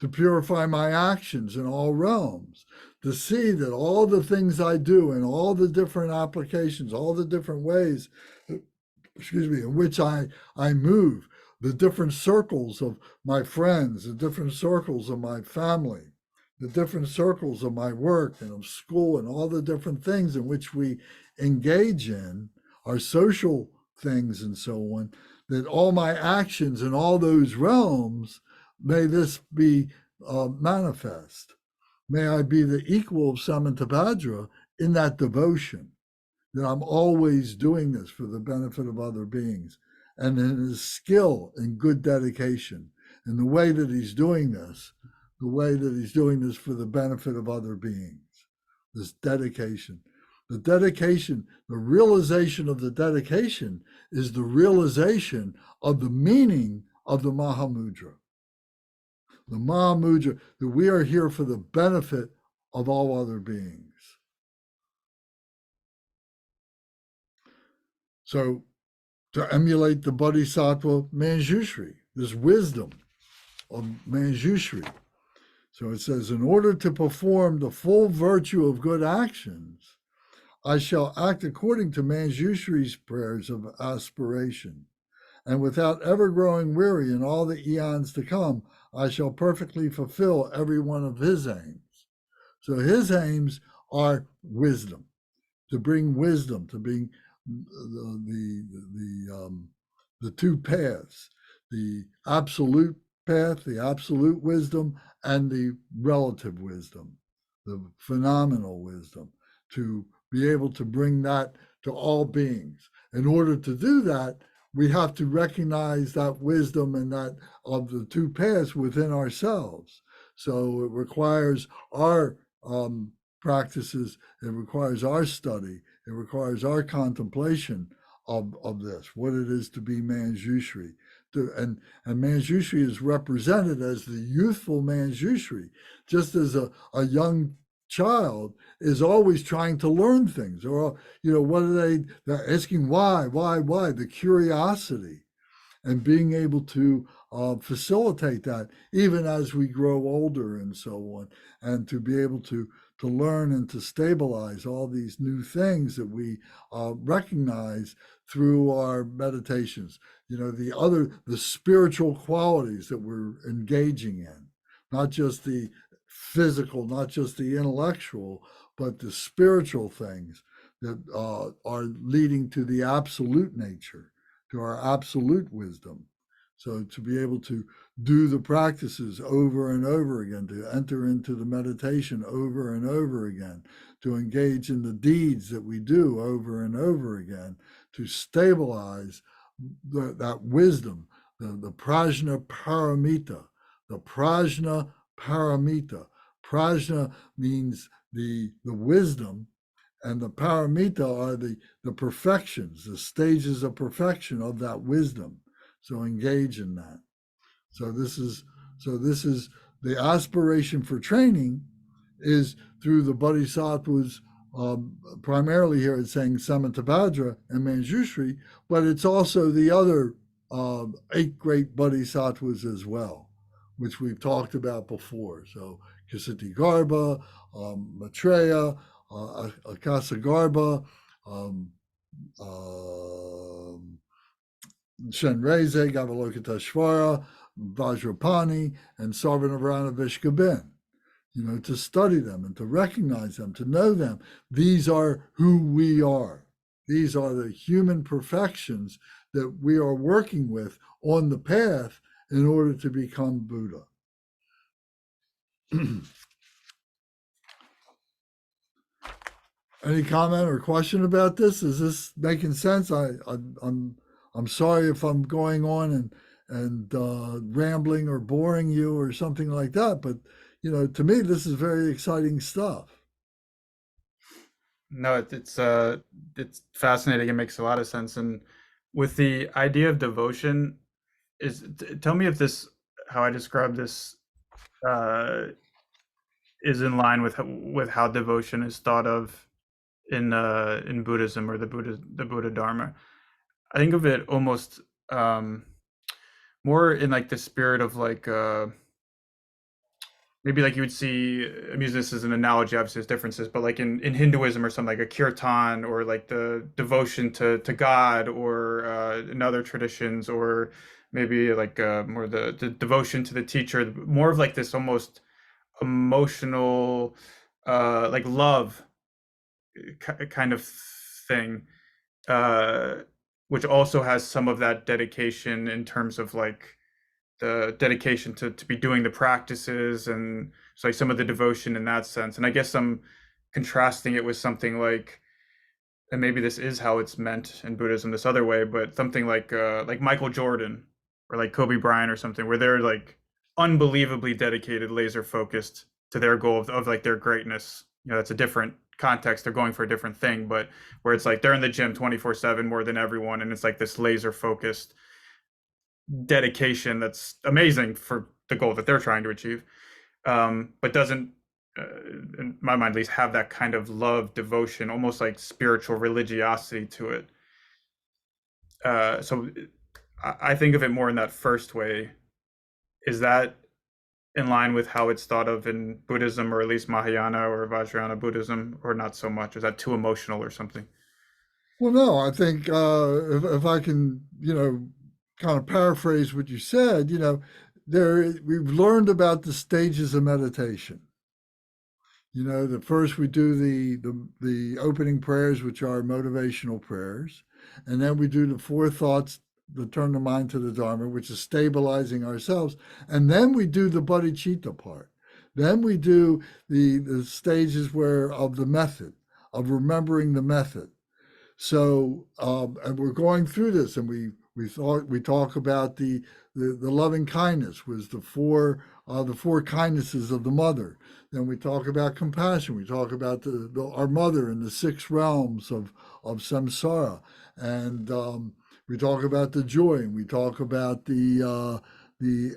to purify my actions in all realms, to see that all the things I do and all the different applications, all the different ways, in which I move, the different circles of my friends, the different circles of my family, the different circles of my work and of school, and all the different things in which we engage in, our social things and so on, that all my actions in all those realms, may this be manifest. May I be the equal of Samantabhadra in that devotion, that I'm always doing this for the benefit of other beings, and in his skill and good dedication, and the way that he's doing this, for the benefit of other beings. This dedication. The dedication, the realization of the dedication is the realization of the meaning of the Mahamudra. The Mahamudra, that we are here for the benefit of all other beings. So, to emulate the Bodhisattva Manjushri, this wisdom of Manjushri. So it says, in order to perform the full virtue of good actions, I shall act according to Manjushri's prayers of aspiration. And without ever growing weary in all the eons to come, I shall perfectly fulfill every one of his aims. So his aims are wisdom, to bring wisdom, to bring the two paths, the absolute path, the absolute wisdom, and the relative wisdom, the phenomenal wisdom, to be able to bring that to all beings. In order to do that, we have to recognize that wisdom and that of the two paths within ourselves. So it requires our practices, it requires our study, it requires our contemplation of this, what it is to be Manjushri. And Manjushri is represented as the youthful Manjushri, just as a young child is always trying to learn things, or what are they're asking why, the curiosity, and being able to facilitate that even as we grow older and so on, and to be able to learn and to stabilize all these new things that we recognize through our meditations, the spiritual qualities that we're engaging in, not just the physical, not just the intellectual, but the spiritual things that are leading to the absolute nature, to our absolute wisdom. So to be able to do the practices over and over again, to enter into the meditation over and over again, to engage in the deeds that we do over and over again, to stabilize that wisdom, the prajna paramita, the prajna paramita. Prajna means the wisdom, and the paramita are the perfections, the stages of perfection of that wisdom. So engage in that. So this is the aspiration for training is through the bodhisattvas. Primarily here it's saying Samantabhadra and Manjushri, but it's also the other 8 great bodhisattvas as well, which we've talked about before. So Kshitigarbha, Maitreya, Akasagarbha, Shenreze, Gavalokiteshvara, Vajrapani, and Sarvanavarana Vishkabin. To study them and to recognize them, to know them. These are who we are. These are the human perfections that we are working with on the path in order to become Buddha. Any comment or question about this? Is this making sense? I'm sorry if I'm going on and rambling or boring you or something like that, but to me this is very exciting stuff. No, it's fascinating. It makes a lot of sense. And with the idea of devotion, tell me if this, how I describe this, is in line with how devotion is thought of in Buddhism or the Buddha Dharma. I think of it almost more in like the spirit of like maybe like you would see, I'm using this as an analogy, obviously there's differences, but like in Hinduism or something like a kirtan, or like the devotion to God, or in other traditions, or maybe like more the devotion to the teacher, more of like this almost emotional, like love kind of thing, uh, which also has some of that dedication in terms of like the dedication to be doing the practices, and so like some of the devotion in that sense. And I guess I'm contrasting it with something like, and maybe this is how it's meant in Buddhism this other way, but something like Michael Jordan or like Kobe Bryant or something, where they're like unbelievably dedicated, laser focused to their goal of like their greatness. You know, that's a different context. They're going for a different thing, but where it's like they're in the gym 24/7 more than everyone, and it's like this laser focused dedication that's amazing for the goal that they're trying to achieve, but doesn't, in my mind at least, have that kind of love, devotion, almost like spiritual religiosity to it. So I think of it more in that first way. Is that in line with how it's thought of in Buddhism, or at least Mahayana or Vajrayana Buddhism, or not so much? Is that too emotional or something? Well, no, I think if I can, kind of paraphrase what you said, there we've learned about the stages of meditation. The first we do the opening prayers, which are motivational prayers, and then we do the four thoughts that turn the mind to the Dharma, which is stabilizing ourselves, and then we do the bodhicitta part. Then we do the stages where of the method of remembering the method. So, and we're going through this, and we talk about the loving kindness was the four kindnesses of the mother. Then we talk about compassion. We talk about our mother in the six realms of samsara, and we talk about the joy, and we talk about the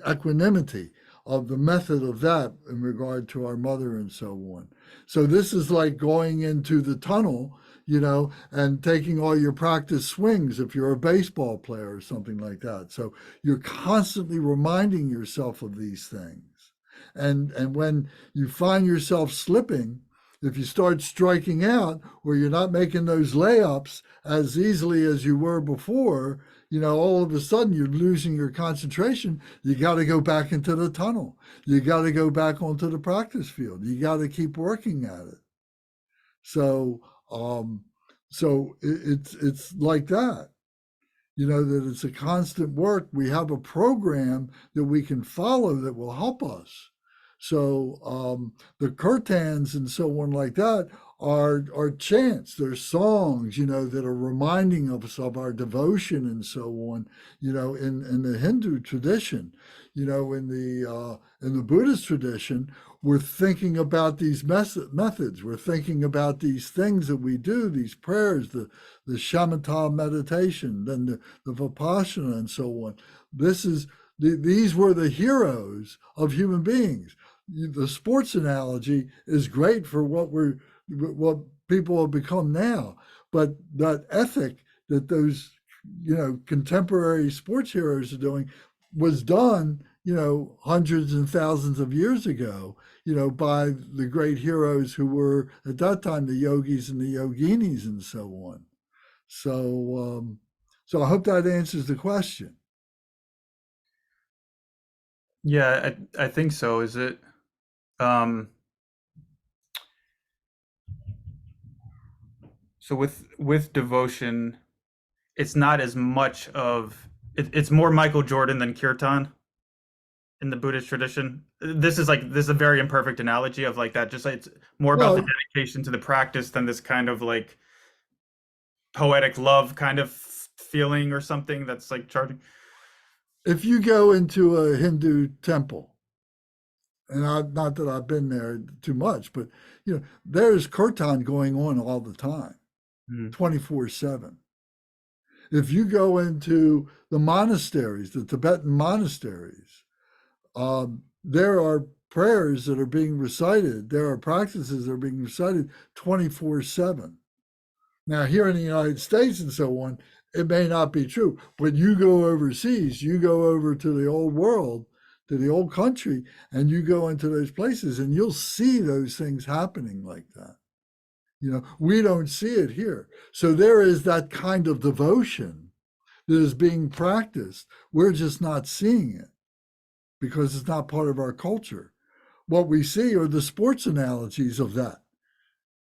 equanimity of the method of that in regard to our mother and so on. So this is like going into the tunnel, and taking all your practice swings if you're a baseball player or something like that. So you're constantly reminding yourself of these things. And when you find yourself slipping, if you start striking out or you're not making those layups as easily as you were before, all of a sudden you're losing your concentration. You got to go back into the tunnel. You got to go back onto the practice field. You got to keep working at it. So, it's like that, that it's a constant work. We have a program that we can follow that will help us. So, the kirtans and so on like that are chants. They're songs, that are reminding us of our devotion and so on. In the Hindu tradition, in the Buddhist tradition, we're thinking about these methods. We're thinking about these things that we do, these prayers, the shamatha meditation, then the vipassana, and so on. These were the heroes of human beings. The sports analogy is great for what people have become now, but that ethic that those contemporary sports heroes are doing was done hundreds and thousands of years ago, by the great heroes who were at that time the yogis and the yoginis and so on. So I hope that answers the question. Yeah, I think so. Is it, um so with devotion, it's not as much of it's more Michael Jordan than kirtan in the Buddhist tradition. This is a very imperfect analogy of like that. Just like it's more about the Well, dedication to the practice than this kind of like poetic love kind of feeling or something that's like charging. if you go into a Hindu temple, and not that I've been there too much, but there's kirtan going on all the time, Mm. 24/7. If you go into the monasteries, the Tibetan monasteries, there are prayers that are being recited. There are practices that are being recited 24/7. Now, here in the United States and so on, it may not be true. When you go overseas, you go over to the old world, to the old country, and you go into those places and you'll see those things happening like that. We don't see it here. So there is that kind of devotion that is being practiced. We're just not seeing it because it's not part of our culture. What we see are the sports analogies of that.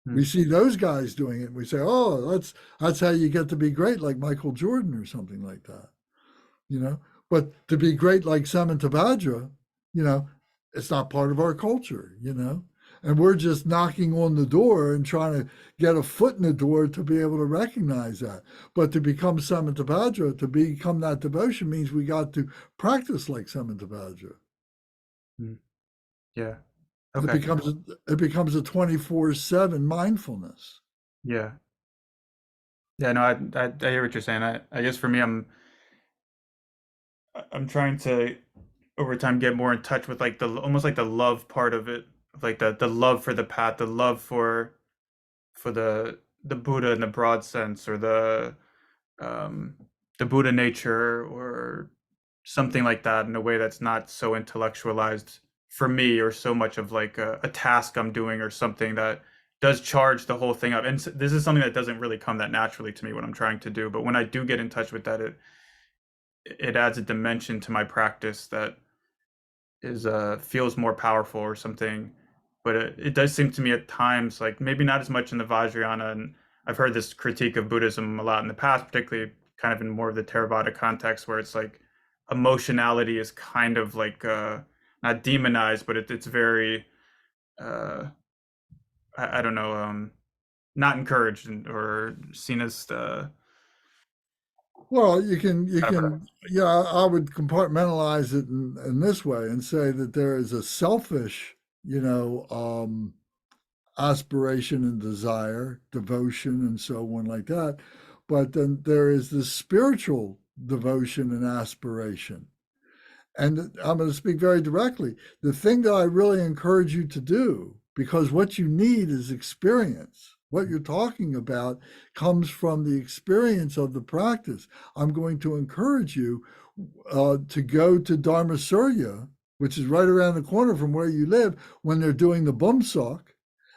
We see those guys doing it. And we say, oh, that's how you get to be great, like Michael Jordan or something like that. But to be great like Samantabhadra, it's not part of our culture, and we're just knocking on the door and trying to get a foot in the door to be able to recognize that. But to become Samantabhadra, to become that devotion, means we got to practice like Samantabhadra. Yeah. Okay. It becomes a 24/7 mindfulness. Yeah. Yeah, no, I hear what you're saying. I guess for me, I'm trying to over time get more in touch with like the almost like the love part of it, like the love for the path, the love for the Buddha in the broad sense, or um the Buddha nature, or something like that, in a way that's not so intellectualized for me, or so much of like a task I'm doing, or something that does charge the whole thing up. And this is something that doesn't really come that naturally to me when I'm trying to do, but when I do get in touch with that, it adds a dimension to my practice that is feels more powerful or something. But it does seem to me at times, like maybe not as much in the Vajrayana, and I've heard this critique of Buddhism a lot in the past, particularly kind of in more of the Theravada context, where it's like emotionality is kind of like not demonized, but it's very uh, I don't know, not encouraged, or seen as Well, I would compartmentalize it in this way and say that there is a selfish, aspiration and desire, devotion, and so on like that. But then there is this spiritual devotion and aspiration. And I'm going to speak very directly. The thing that I really encourage you to do, because what you need is experience. What you're talking about comes from the experience of the practice. I'm going to encourage you to go to Dharma Surya, which is right around the corner from where you live, when they're doing the Bumsok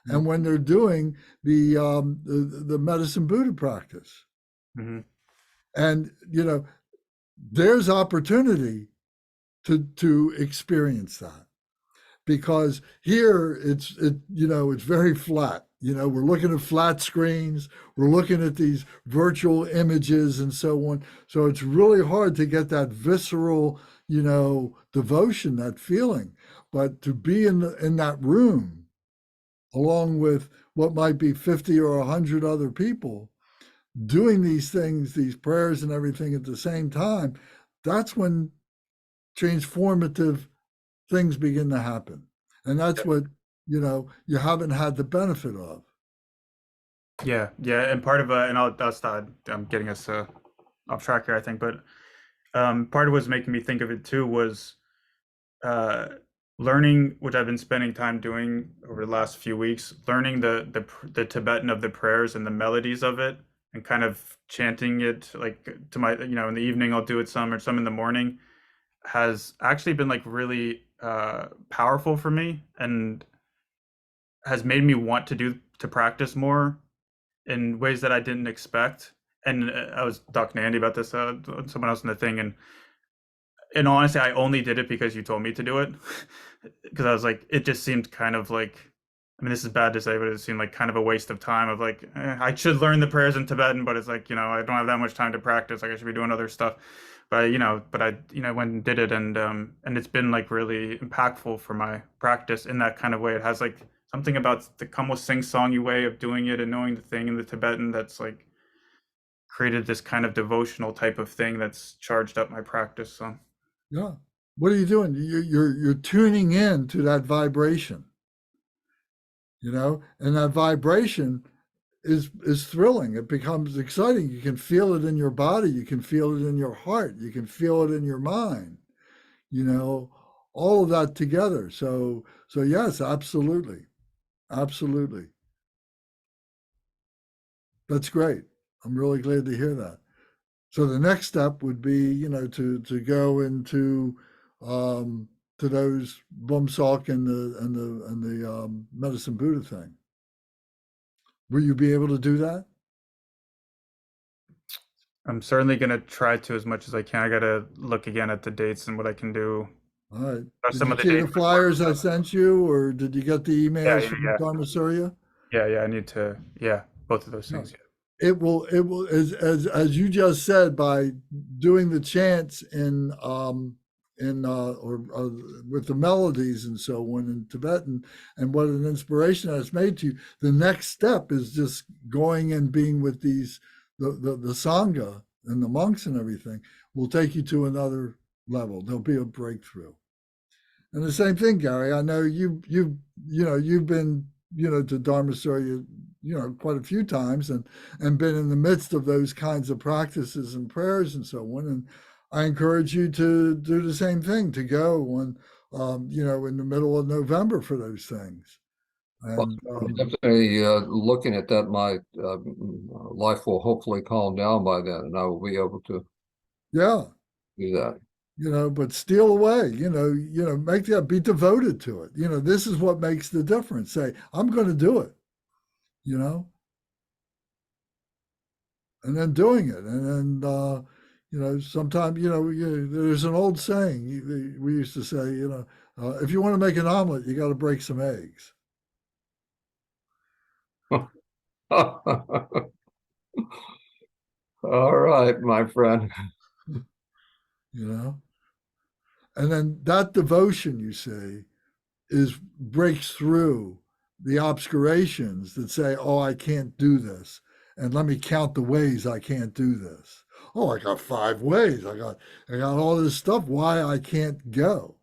and when they're doing the Medicine Buddha practice. Mm-hmm. And, there's opportunity to experience that, because here it's very flat. We're looking at flat screens, we're looking at these virtual images and so on. So it's really hard to get that visceral, devotion, that feeling. But to be in that room along with what might be 50 or 100 other people doing these things, these prayers and everything at the same time, that's when transformative things begin to happen. And that's what, you haven't had the benefit of. Yeah, and part of and I'll start. I'm getting us off track here, I think, but part of what's making me think of it too was uh, learning, which I've been spending time doing over the last few weeks, learning the Tibetan of the prayers and the melodies of it, and kind of chanting it like to my, in the evening I'll do it some, or some in the morning, has actually been like really powerful for me, and has made me want to practice more in ways that I didn't expect. And I was talking to Andy about this, someone else in the thing, and honestly, I only did it because you told me to do it. Because I was like, it just seemed kind of like, I mean, this is bad to say, but it seemed like kind of a waste of time. Of like, I should learn the prayers in Tibetan, but it's like, I don't have that much time to practice. Like, I should be doing other stuff. But I went and did it, and it's been like really impactful for my practice in that kind of way. It has like something about the almost sing-songy way of doing it and knowing the thing in the Tibetan that's like created this kind of devotional type of thing that's charged up my practice. So yeah, what are you doing? You're tuning in to that vibration, and that vibration is thrilling. It becomes exciting. You can feel it in your body, you can feel it in your heart, you can feel it in your mind, all of that together. So yes, absolutely. That's great. I'm really glad to hear that. So the next step would be, to go into to those Bumsalk and the Medicine Buddha thing. Will you be able to do that? I'm certainly gonna try to as much as I can. I gotta look again at the dates and what I can do. All right. Did Some you of the see the dates. flyers I sent you, or did you get the Yeah, emails yeah, from yeah, Dharma Surya? yeah. I need to. Yeah, both of those No. things. Yeah. It will, as you just said, by doing the chants or with the melodies and so on in Tibetan, and what an inspiration that's made to you. The next step is just going and being with the sangha and the monks and everything will take you to another level. There'll be a breakthrough. And the same thing, Gary. I know you've been to Dharma Surya quite a few times and been in the midst of those kinds of practices and prayers and so on. And I encourage you to do the same thing, to go when in the middle of November for those things. Well, And I'm definitely looking at that. My life will hopefully calm down by then, and I will be able to yeah, do that. but steal away, make that, be devoted to it. This is what makes the difference. Say, I'm going to do it, and then doing it. And then, sometimes, there's an old saying we used to say, if you want to make an omelet, you got to break some eggs. All right, my friend. you know, and then that devotion, you see, breaks through the obscurations that say, oh, I can't do this. And let me count the ways I can't do this. Oh, I got 5 ways. I got all this stuff. Why I can't go,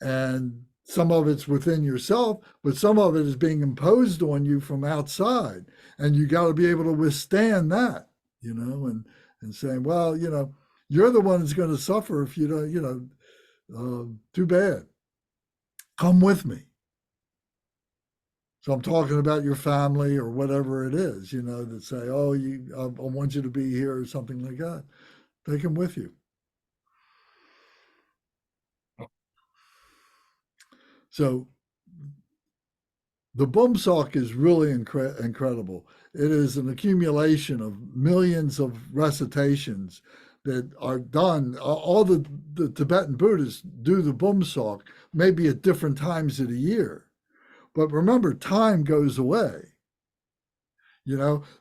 And some of it's within yourself, but some of it is being imposed on you from outside. And you got to be able to withstand that, and saying, well, you're the one that's going to suffer if you don't, too bad. Come with me. So I'm talking about your family or whatever it is, that say, oh, I want you to be here or something like that. Take them with you. So the Bumsalk is really incredible. It is an accumulation of millions of recitations that are done. All the Tibetan Buddhists do the Bumsalk maybe at different times of the year. But remember, time goes away.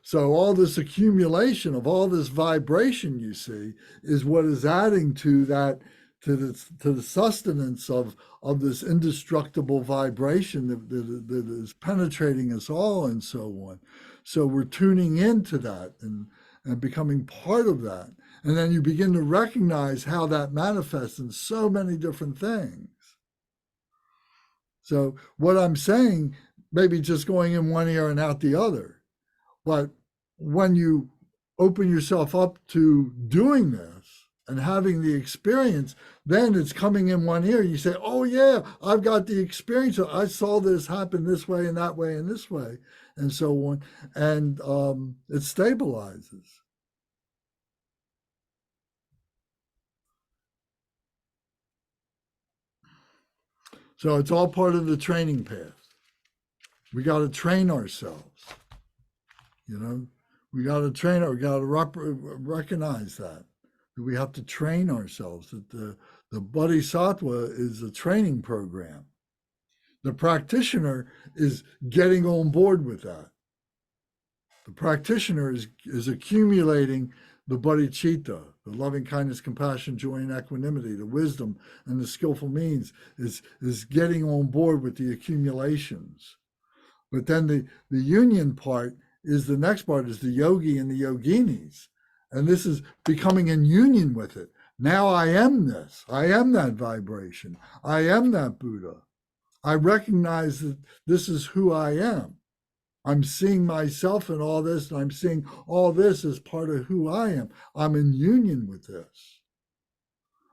So all this accumulation of all this vibration you see is what is adding to that, to the sustenance of this indestructible vibration that is penetrating us all and so on. So we're tuning into that and becoming part of that. And then you begin to recognize how that manifests in so many different things. So what I'm saying, maybe just going in one ear and out the other. But when you open yourself up to doing this and having the experience, then it's coming in one ear. You say, oh, yeah, I've got the experience. I saw this happen this way and that way and this way and so on. And it stabilizes. So it's all part of the training path. We got to train ourselves. We got to train. We got to recognize that we have to train ourselves. That the Bodhisattva is a training program. The practitioner is getting on board with that. The practitioner is accumulating the bodhicitta, the loving kindness, compassion, joy, and equanimity, the wisdom and the skillful means is getting on board with the accumulations. But then the union part is the next part, is the yogi and the yoginis. And this is becoming in union with it. Now I am this. I am that vibration. I am that Buddha. I recognize that this is who I am. I'm seeing myself in all this, and I'm seeing all this as part of who I am. I'm in union with this.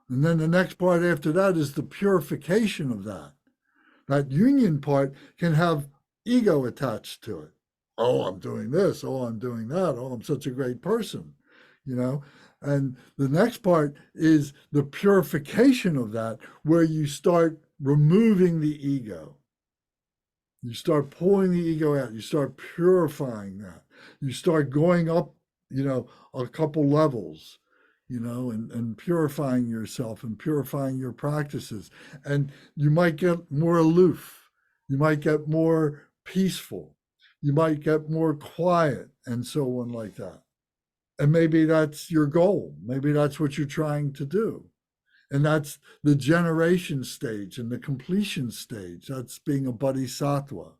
And then the next part after that is the purification of that. That union part can have ego attached to it. Oh, I'm doing this. Oh, I'm doing that. Oh, I'm such a great person, And the next part is the purification of that, where you start removing the ego. You start pulling the ego out. You start purifying that. You start going up, a couple levels, and purifying yourself and purifying your practices. And you might get more aloof. You might get more peaceful. You might get more quiet and so on like that. And maybe that's your goal. Maybe that's what you're trying to do. And that's the generation stage and the completion stage. That's being a bodhisattva.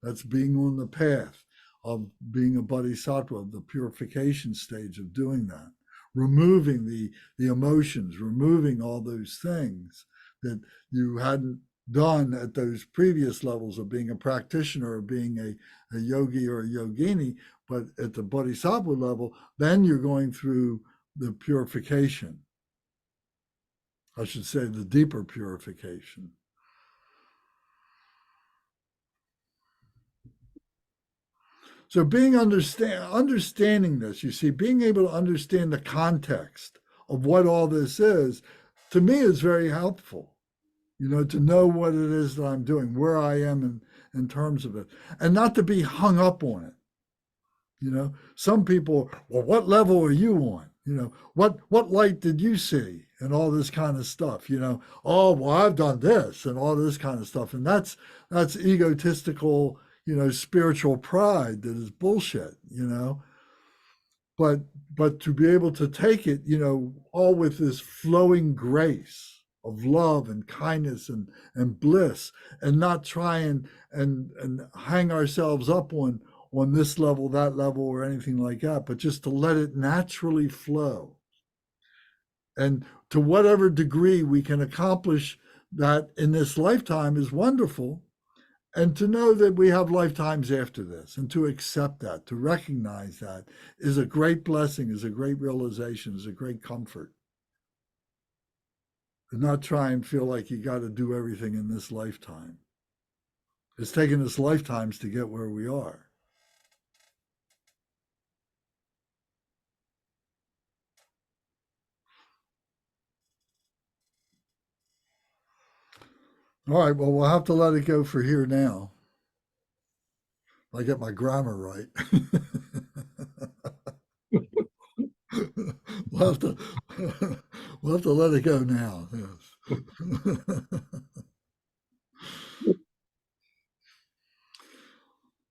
That's being on the path of being a bodhisattva, the purification stage of doing that. Removing the emotions, removing all those things that you hadn't done at those previous levels of being a practitioner or being a yogi or a yogini, but at the bodhisattva level, then you're going through the purification. I should say the deeper purification. So understanding this, you see, being able to understand the context of what all this is, to me is very helpful. To know what it is that I'm doing, where I am in terms of it, and not to be hung up on it. Some people, well, what level are you on? What light did you see? And all this kind of stuff, oh, well, I've done this and all this kind of stuff. And that's egotistical, spiritual pride that is bullshit, But to be able to take it, all with this flowing grace of love and kindness and bliss, and not try and hang ourselves up on this level, that level, or anything like that, but just to let it naturally flow. And to whatever degree we can accomplish that in this lifetime is wonderful. And to know that we have lifetimes after this, and to accept that, to recognize that, is a great blessing, is a great realization, is a great comfort. And not try and feel like you got to do everything in this lifetime. It's taken us lifetimes to get where we are. All right, well, we'll have to let it go for here now. I get my grammar right. we'll have to let it go now. Yes.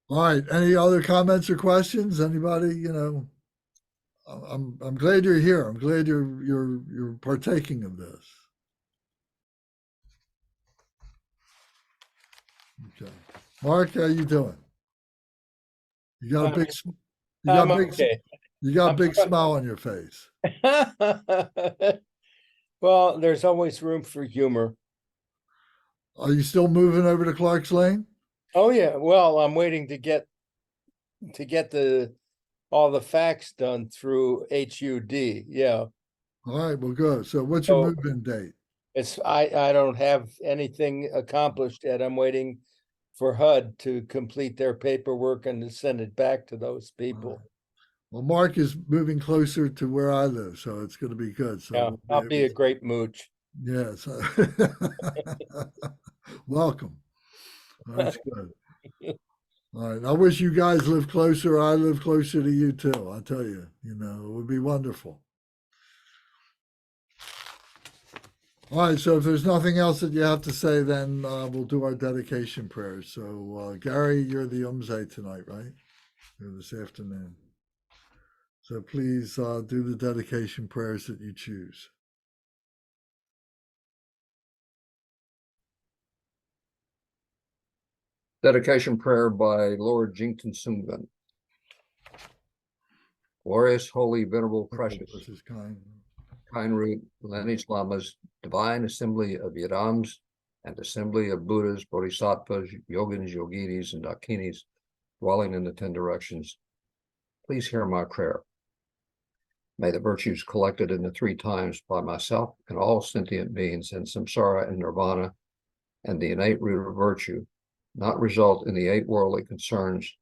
All right. Any other comments or questions? Anybody? I'm glad you're here. I'm glad you're partaking of this. Okay, Mark, how you doing? You got a big, you got a big smile on your face. Well, there's always room for humor. Are you still moving over to Clark's Lane? Oh yeah. Well, I'm waiting to get all the facts done through HUD. Yeah. All right, well, good. So what's your move-in date? I don't have anything accomplished yet. I'm waiting for HUD to complete their paperwork and to send it back to those people. Right. Well, Mark is moving closer to where I live, so it's going to be good. So yeah, I'll be a great mooch. Yes. Welcome. That's good. All right. I wish you guys lived closer. I live closer to you too. I tell you, it would be wonderful. All right. So if there's nothing else that you have to say, then we'll do our dedication prayers. So Gary, you're the Umze tonight, right? Or this afternoon. So please do the dedication prayers that you choose. Dedication prayer by Lord Jington Sungun. Glorious, holy, venerable, precious, kind root, lineage lamas, divine assembly of Yadams, and assembly of Buddhas, Bodhisattvas, Yogins, Yoginis, and Dakinis, dwelling in the 10 directions. Please hear my prayer. May the virtues collected in the 3 times by myself and all sentient beings in samsara and nirvana, and the innate root of virtue, not result in the 8 worldly concerns,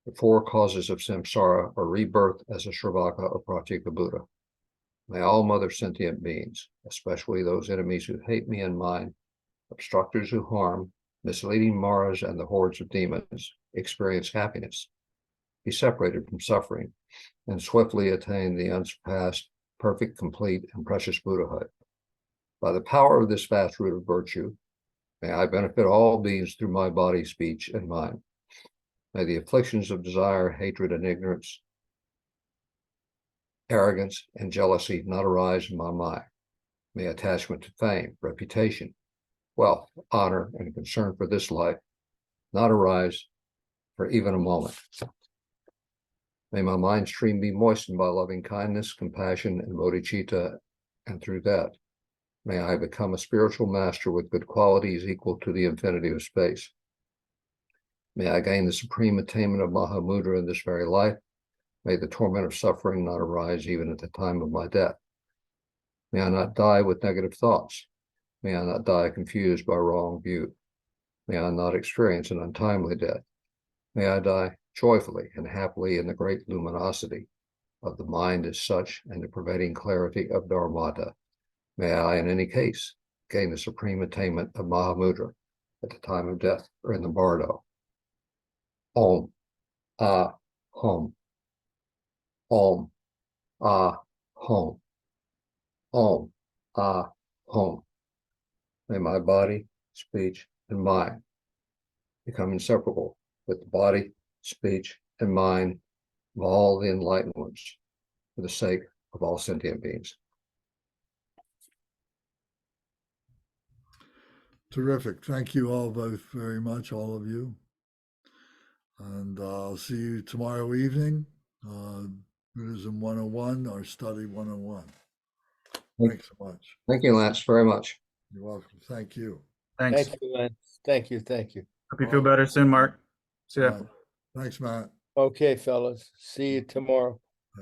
the 4 causes of samsara, or rebirth as a Shravaka or Pratyeka Buddha. May all mother sentient beings, especially those enemies who hate me and mine, obstructors who harm, misleading Maras and the hordes of demons, experience happiness, be separated from suffering, and swiftly attain the unsurpassed, perfect, complete, and precious Buddhahood. By the power of this vast root of virtue, may I benefit all beings through my body, speech, and mind. May the afflictions of desire, hatred, and ignorance, arrogance, and jealousy not arise in my mind. May attachment to fame, reputation, wealth, honor, and concern for this life not arise for even a moment. May my mind stream be moistened by loving kindness, compassion, and bodhicitta, and through that, may I become a spiritual master with good qualities equal to the infinity of space. May I gain the supreme attainment of Mahamudra in this very life. May the torment of suffering not arise even at the time of my death. May I not die with negative thoughts. May I not die confused by wrong view. May I not experience an untimely death. May I die joyfully and happily in the great luminosity of the mind as such and the pervading clarity of Dharmata. May I, in any case, gain the supreme attainment of Mahamudra at the time of death or in the bardo. Om, Ah, Hum. Om, Ah, Hum. Om, Ah, Hum. May my body, speech, and mind become inseparable with the body, speech, and mind of all the enlightened ones for the sake of all sentient beings. Terrific. Thank you all both very much, all of you. And I'll see you tomorrow evening. Buddhism 101, our study 101. Thanks so much. Thank you, Lance, very much. You're welcome. Thank you. Thanks. Thank you, Lance. Thank you, thank you. Hope you feel better soon, Mark. See ya. Thanks, Matt. Okay, fellas, see you tomorrow.